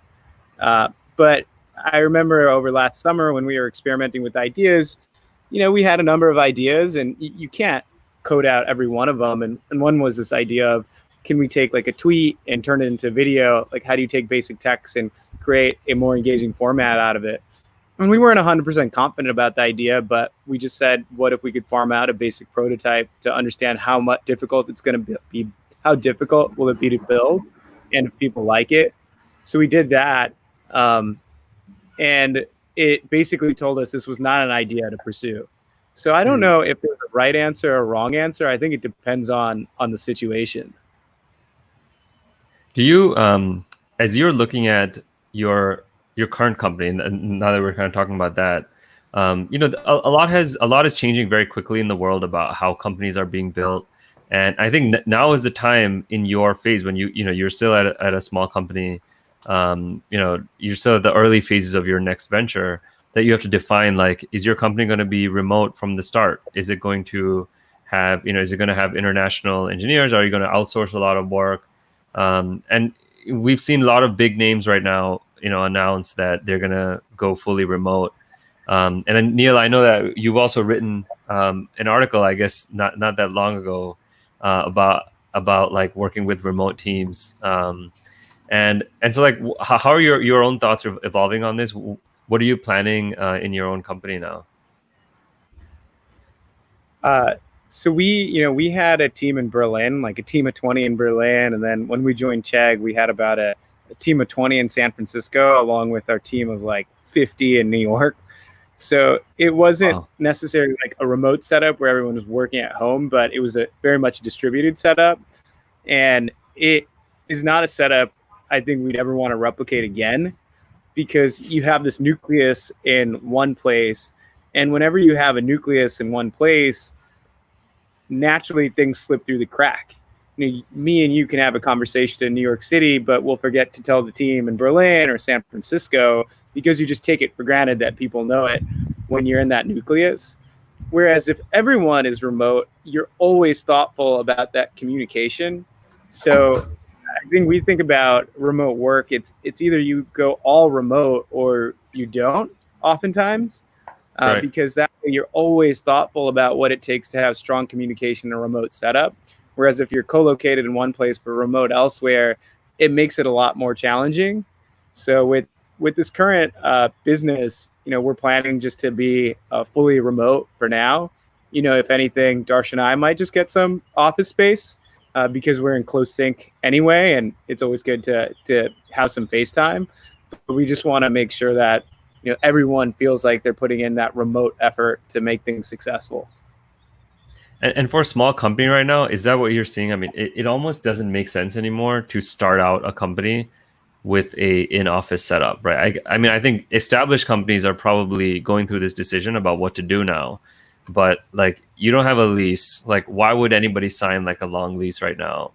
But I remember over last summer when we were experimenting with ideas, we had a number of ideas, and you can't code out every one of them. And one was this idea of, can we take like a tweet and turn it into video? Like, how do you take basic text and create a more engaging format out of it? And we weren't 100% confident about the idea, but we just said, what if we could farm out a basic prototype to understand how much difficult it's going to be, how difficult will it be to build, and if people like it. So we did that. And it basically told us this was not an idea to pursue. So I don't know if there's a right answer or a wrong answer. I think it depends on the situation. Do you, as you're looking at your current company, and now that we're kind of talking about that, a lot is changing very quickly in the world about how companies are being built, and I think now is the time in your phase when you're still at a small company, you're still at the early phases of your next venture, that you have to define, like, is your company going to be remote from the start? Is it going to have, is it going to have international engineers? Are you going to outsource a lot of work? And we've seen a lot of big names right now, announce that they're going to go fully remote. And then, Neal, I know that you've also written an article, I guess not that long ago, about like working with remote teams. And so, like, how are your own thoughts evolving on this? What are you planning in your own company now? So we had a team in Berlin, like a team of 20 in Berlin. And then when we joined Chegg, we had about a team of 20 in San Francisco, along with our team of like 50 in New York. So it wasn't necessarily like a remote setup where everyone was working at home, but it was a very much distributed setup. And it is not a setup I think we'd ever want to replicate again, because you have this nucleus in one place. And whenever you have a nucleus in one place, naturally things slip through the crack. Me and you can have a conversation in New York City, but we'll forget to tell the team in Berlin or San Francisco, because you just take it for granted that people know it when you're in that nucleus. Whereas if everyone is remote, you're always thoughtful about that communication. So I think we think about remote work. It's either you go all remote or you don't, oftentimes. Right. Because that way you're always thoughtful about what it takes to have strong communication in a remote setup. Whereas if you're co-located in one place but remote elsewhere, it makes it a lot more challenging. So with this current business, we're planning just to be fully remote for now. If anything, Darshan and I might just get some office space because we're in close sync anyway, and it's always good to have some FaceTime. But we just want to make sure that everyone feels like they're putting in that remote effort to make things successful. And for a small company right now, is that what you're seeing? I mean, it almost doesn't make sense anymore to start out a company with a in-office setup, right? I mean, I think established companies are probably going through this decision about what to do now. But like, you don't have a lease. Like, why would anybody sign like a long lease right now,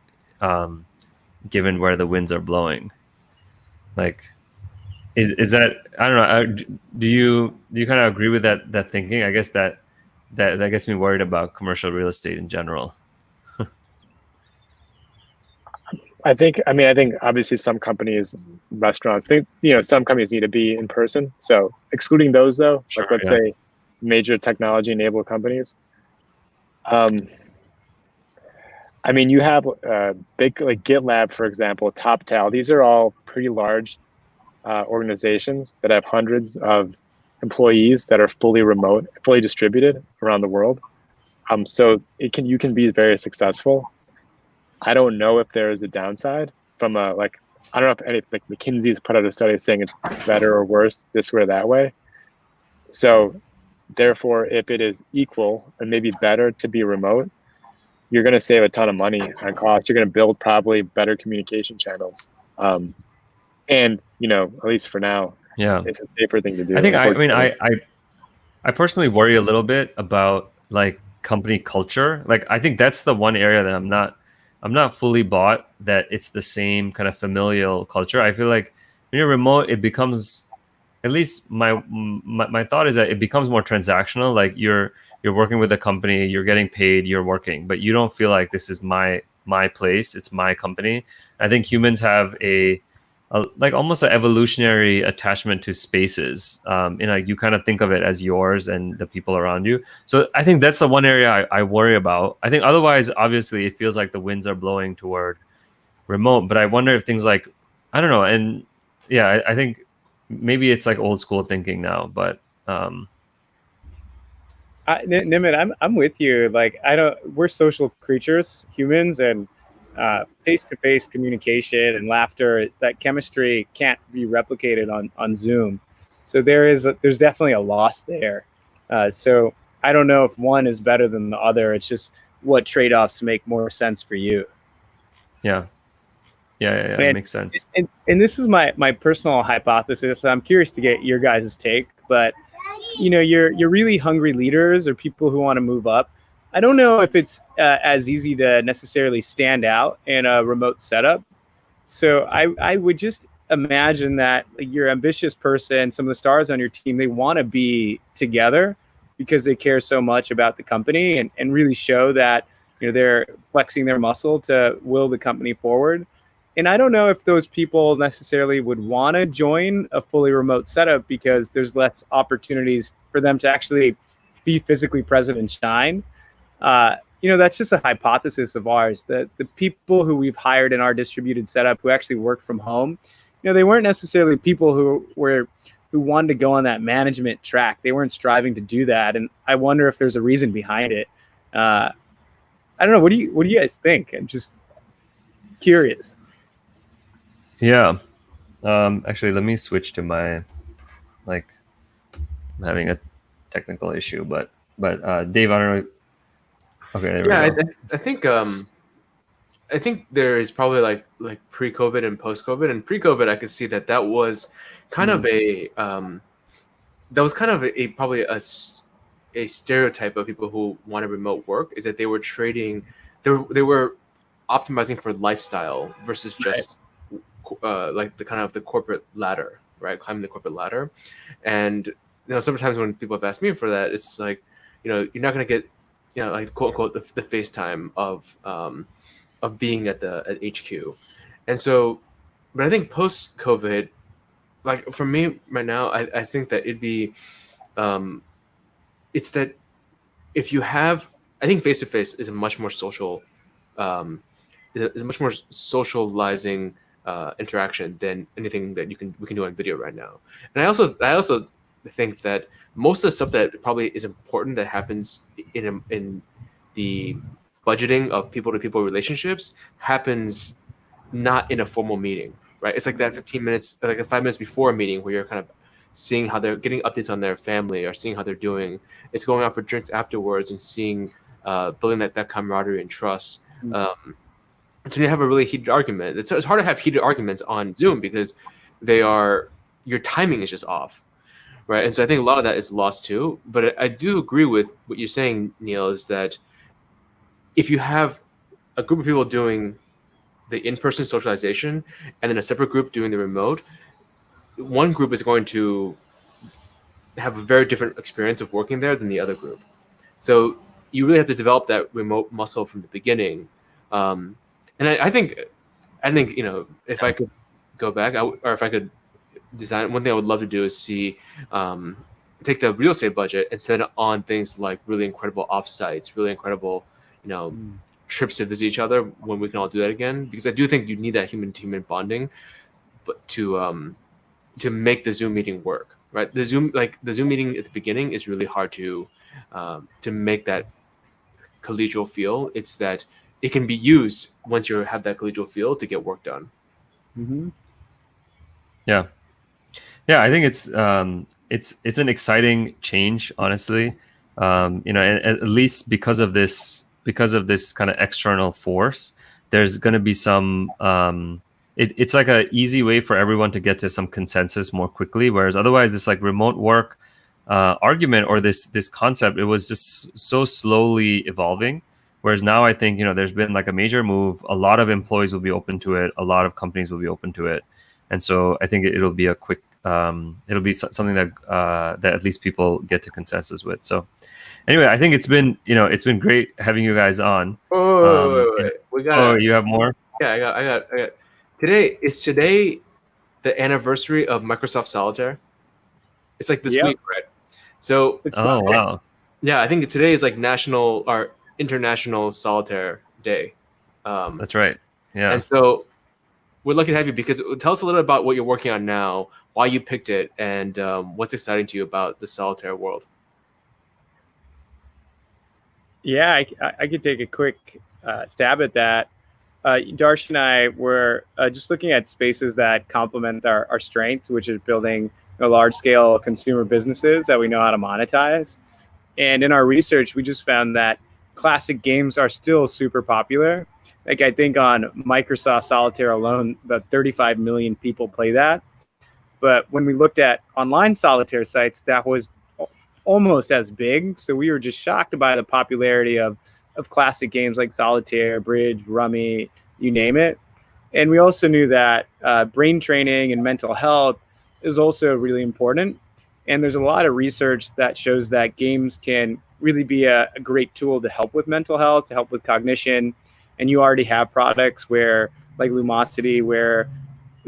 given where the winds are blowing? Like, is that, I don't know. Do you kind of agree with that thinking? I guess that gets me worried about commercial real estate in general. I think obviously some companies, restaurants, some companies need to be in person. So excluding those though, Sure, like let's say major technology enabled companies. I mean, you have big, like GitLab, for example, TopTal. These are all pretty large organizations that have hundreds of employees that are fully remote, fully distributed around the world. So you can be very successful. I don't know if there is a downside from I don't know if any, like McKinsey has put out a study saying it's better or worse this way or that way. So therefore, if it is equal and maybe better to be remote, you're going to save a ton of money on cost. You're going to build probably better communication channels. And, at least for now, it's a safer thing to do. I think, I personally worry a little bit about like company culture. Like, I think that's the one area that I'm not fully bought that it's the same kind of familial culture. I feel like, when you're remote, it becomes, at least my thought is that it becomes more transactional. Like you're working with a company, you're getting paid, you're working, but you don't feel like this is my place, it's my company. I think humans have a like almost an evolutionary attachment to spaces. You kind of think of it as yours and the people around you. So I think that's the one area I worry about. I think otherwise, obviously, it feels like the winds are blowing toward remote. But I wonder if things like, I don't know, and yeah, I think maybe it's like old school thinking now. But Nimit, I'm with you. Like, we're social creatures, humans, and face-to-face communication and laughter, that chemistry can't be replicated on Zoom. So there's definitely a loss there. So I don't know if one is better than the other. It's just what trade-offs make more sense for you. Yeah. It makes sense. And this is my personal hypothesis. I'm curious to get your guys' take, but you're really hungry leaders or people who want to move up. I don't know if it's as easy to necessarily stand out in a remote setup. So I would just imagine that you're an ambitious person, some of the stars on your team, they want to be together because they care so much about the company and really show that they're flexing their muscle to will the company forward. And I don't know if those people necessarily would want to join a fully remote setup because there's less opportunities for them to actually be physically present and shine. That's just a hypothesis of ours. The people who we've hired in our distributed setup who actually work from home, they weren't necessarily people who wanted to go on that management track. They weren't striving to do that. And I wonder if there's a reason behind it. I don't know. What do you guys think? I'm just curious. Yeah. Actually, let me switch to my, I'm having a technical issue, but Dave, I don't know. Okay, there we go. I think there is probably like pre-COVID and post-COVID. And pre-COVID, I could see that was kind of probably a stereotype of people who wanted remote work, is that they were they were optimizing for lifestyle versus just like the corporate ladder, right? Climbing the corporate ladder. And sometimes when people have asked me for that, it's like, you're not going to get, like quote unquote the FaceTime of being at HQ. And so, but I think post COVID, like for me right now, I think that it'd be, it's that if you have, I think face to face is a much more social, is a much more socializing interaction than anything that we can do on video right now. And I also think that most of the stuff that probably is important that happens in the budgeting of people-to-people relationships happens not in a formal meeting, right? It's like that 15 minutes, like 5 minutes before a meeting where you're kind of seeing how they're getting updates on their family or seeing how they're doing. It's going out for drinks afterwards and seeing, building that camaraderie and trust. So you have a really heated argument. It's hard to have heated arguments on Zoom because your timing is just off, right? And so I think a lot of that is lost too. But I do agree with what you're saying, Neal, is that if you have a group of people doing the in-person socialization and then a separate group doing the remote, one group is going to have a very different experience of working there than the other group. So you really have to develop that remote muscle from the beginning. And I think if I could go back, or if I could design, one thing I would love to do is see take the real estate budget and spend it on things like really incredible offsites, really incredible trips to visit each other when we can all do that again. Because I do think you need that human-to-human bonding, but to make the Zoom meeting work, right? The Zoom meeting at the beginning is really hard to make that collegial feel. It's that it can be used once you have that collegial feel to get work done. Mm-hmm. Yeah, I think it's an exciting change, honestly. And at least because of this kind of external force, there's going to be some. It's like an easy way for everyone to get to some consensus more quickly. Whereas otherwise, this like remote work argument or this concept, it was just so slowly evolving. Whereas now I think there's been like a major move. A lot of employees will be open to it. A lot of companies will be open to it. And so I think it'll be a quick, it'll be something that that at least people get to consensus with. So anyway, I think it's been great having you guys on. Wait. We got. Oh, you have more? Yeah, I got. Today the anniversary of Microsoft Solitaire. It's like this week, right? So wow. Yeah, I think today is like national or international solitaire day. That's right. Yeah. And so we're lucky to have you, because tell us a little about what you're working on now, why you picked it, and what's exciting to you about the solitaire world. Yeah, I could take a quick stab at that. Darsh and I were just looking at spaces that complement our strengths, which is building large-scale consumer businesses that we know how to monetize. And in our research, we just found that classic games are still super popular. Like, I think on Microsoft Solitaire alone, about 35 million people play that. But when we looked at online solitaire sites, that was almost as big. So we were just shocked by the popularity of classic games like Solitaire, Bridge, Rummy, you name it. And we also knew that brain training and mental health is also really important. And there's a lot of research that shows that games can really be a great tool to help with mental health, to help with cognition. And you already have products where, like Lumosity, where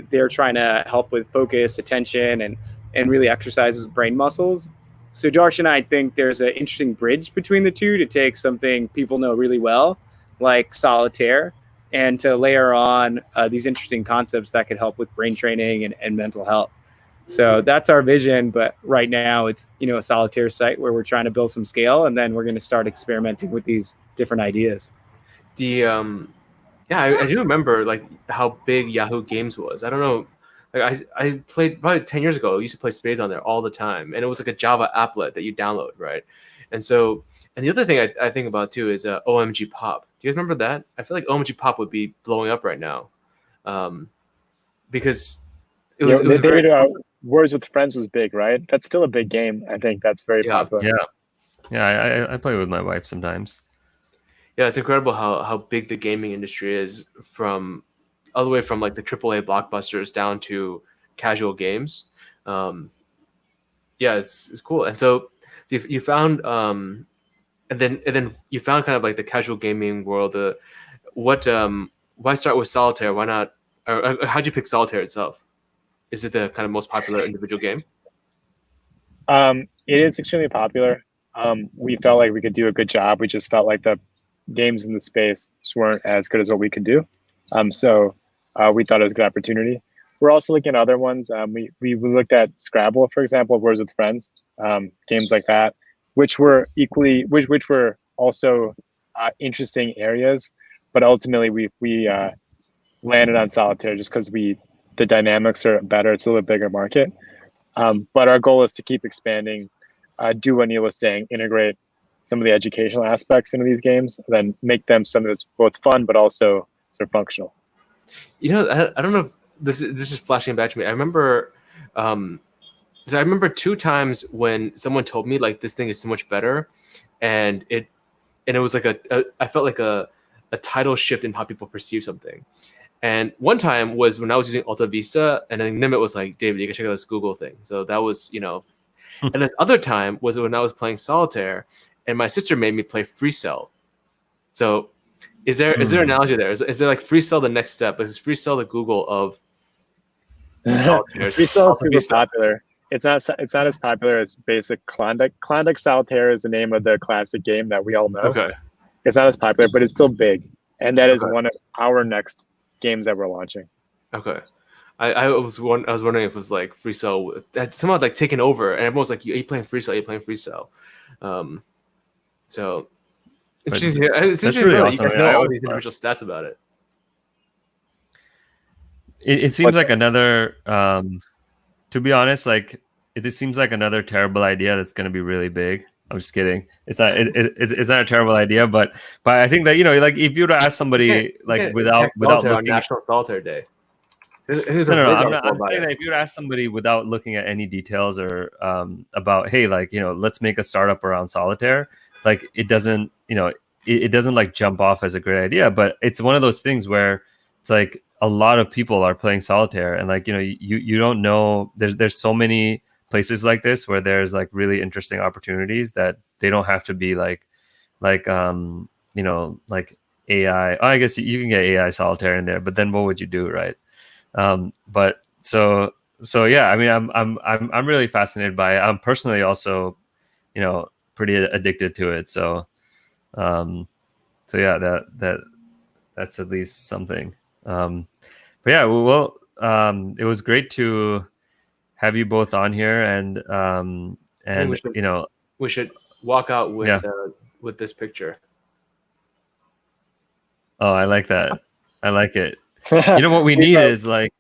they're trying to help with focus, attention, and really exercises brain muscles. So Josh and I think there's an interesting bridge between the two to take something people know really well, like solitaire, and to layer on these interesting concepts that could help with brain training and mental health. So that's our vision. But right now it's, a solitaire site where we're trying to build some scale, and then we're going to start experimenting with these different ideas. I do remember like how big Yahoo Games was. I don't know. Like I played probably 10 years ago. I used to play spades on there all the time. And it was like a Java applet that you download, right? And the other thing I think about too is OMG Pop. Do you guys remember that? I feel like OMG Pop would be blowing up right now. Because it was Words with Friends was big, right? That's still a big game. I think that's very popular. Yeah, I play with my wife sometimes. Yeah, it's incredible how big the gaming industry is, from all the way from like the AAA blockbusters down to casual games. It's cool. And so you found and then you found kind of like the casual gaming world. Why start with Solitaire? Why not? Or how'd you pick Solitaire itself? Is it the kind of most popular individual game? It is extremely popular. We felt like we could do a good job. We just felt like the games in the space just weren't as good as what we could do. So we thought it was a good opportunity. We're also looking at other ones. We looked at Scrabble, for example, Words with Friends, games like that, which were also interesting areas. But ultimately, we landed on Solitaire just because the dynamics are better. It's a little bit bigger market. But our goal is to keep expanding, do what Neal was saying, integrate some of the educational aspects into these games, and then make them something that's both fun but also sort of functional. I don't know if this is flashing back to me. I remember I remember 2 times when someone told me like this thing is so much better, and it was like I felt like a tidal shift in how people perceive something. And one time was when I was using Alta Vista, and then Nimit was like, David, you can check out this Google thing. So that was, and this other time was when I was playing Solitaire, and my sister made me play Free Cell. So is there an analogy there? Is there like Free Cell the next step? Is Free Cell the Google of Solitaire? Free Cell is super popular. It's not as popular as basic Klondike. Klondike Solitaire is the name of the classic game that we all know. Okay. It's not as popular, but it's still big. And that is one of our next games that we're launching. Okay. I was wondering if it was like Free Cell that somehow like taken over, and everyone was like, "Are you playing Free Cell? Are you playing Free Cell?" So interesting to hear. It's that's really awesome. You guys know all these individual stats about it. It seems like another. To be honest, like it seems like another terrible idea that's going to be really big. I'm just kidding. It's not. It's not a terrible idea, but I think that like if you were to ask somebody without looking on National Solitaire Day. No. I'm saying that if you were to ask somebody without looking at any details or about hey, like let's make a startup around Solitaire, like it doesn't it doesn't like jump off as a great idea. But it's one of those things where it's like a lot of people are playing solitaire, and like, you don't know, there's so many places like this where there's like really interesting opportunities that they don't have to be like like AI. Oh, I guess you can get AI solitaire in there, but then what would you do, right? But so yeah, I mean, I'm really fascinated by it. I'm personally also, pretty addicted to it. So yeah, that's at least something. But yeah, well, it was great to have you both on here, and I think we should walk out with this picture. Oh, I like that. I like it. You know what we need is like.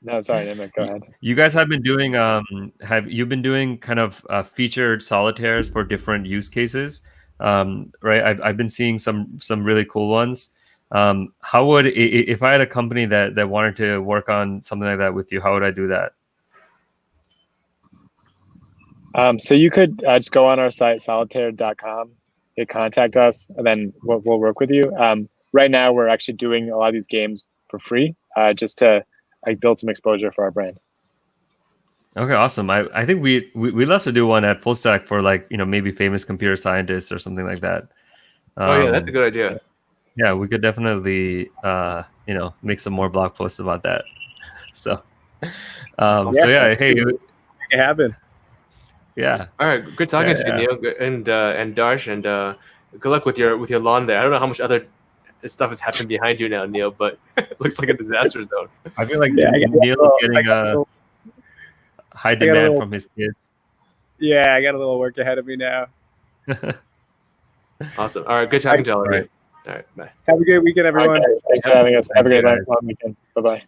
No, sorry, Nimit, go ahead. You guys have been doing have you been doing kind of featured solitaires for different use cases? Right, I've been seeing some really cool ones. How would, if I had a company that wanted to work on something like that with you, how would I do that? So you could just go on our site, solitaire.com, you contact us, and then we'll work with you. Right now, we're actually doing a lot of these games for free, just to like build some exposure for our brand. Okay, awesome. I think we love to do one at Full Stack for like, maybe famous computer scientists or something like that. Oh yeah, that's a good idea. Yeah, we could definitely make some more blog posts about that. So so yeah, hey, make it happen. Yeah. All right, good talking to you, Neal and Darsh, and good luck with your lawn there. I don't know how much other stuff has happened behind you now, Neal, but it looks like a disaster zone. I feel like Neal's getting a high demand from his kids. Yeah, I got a little work ahead of me now. Awesome. All right, good talking to all of you. All right, bye. Have a great weekend, everyone. Thanks for having us. Have a great long weekend. Bye-bye.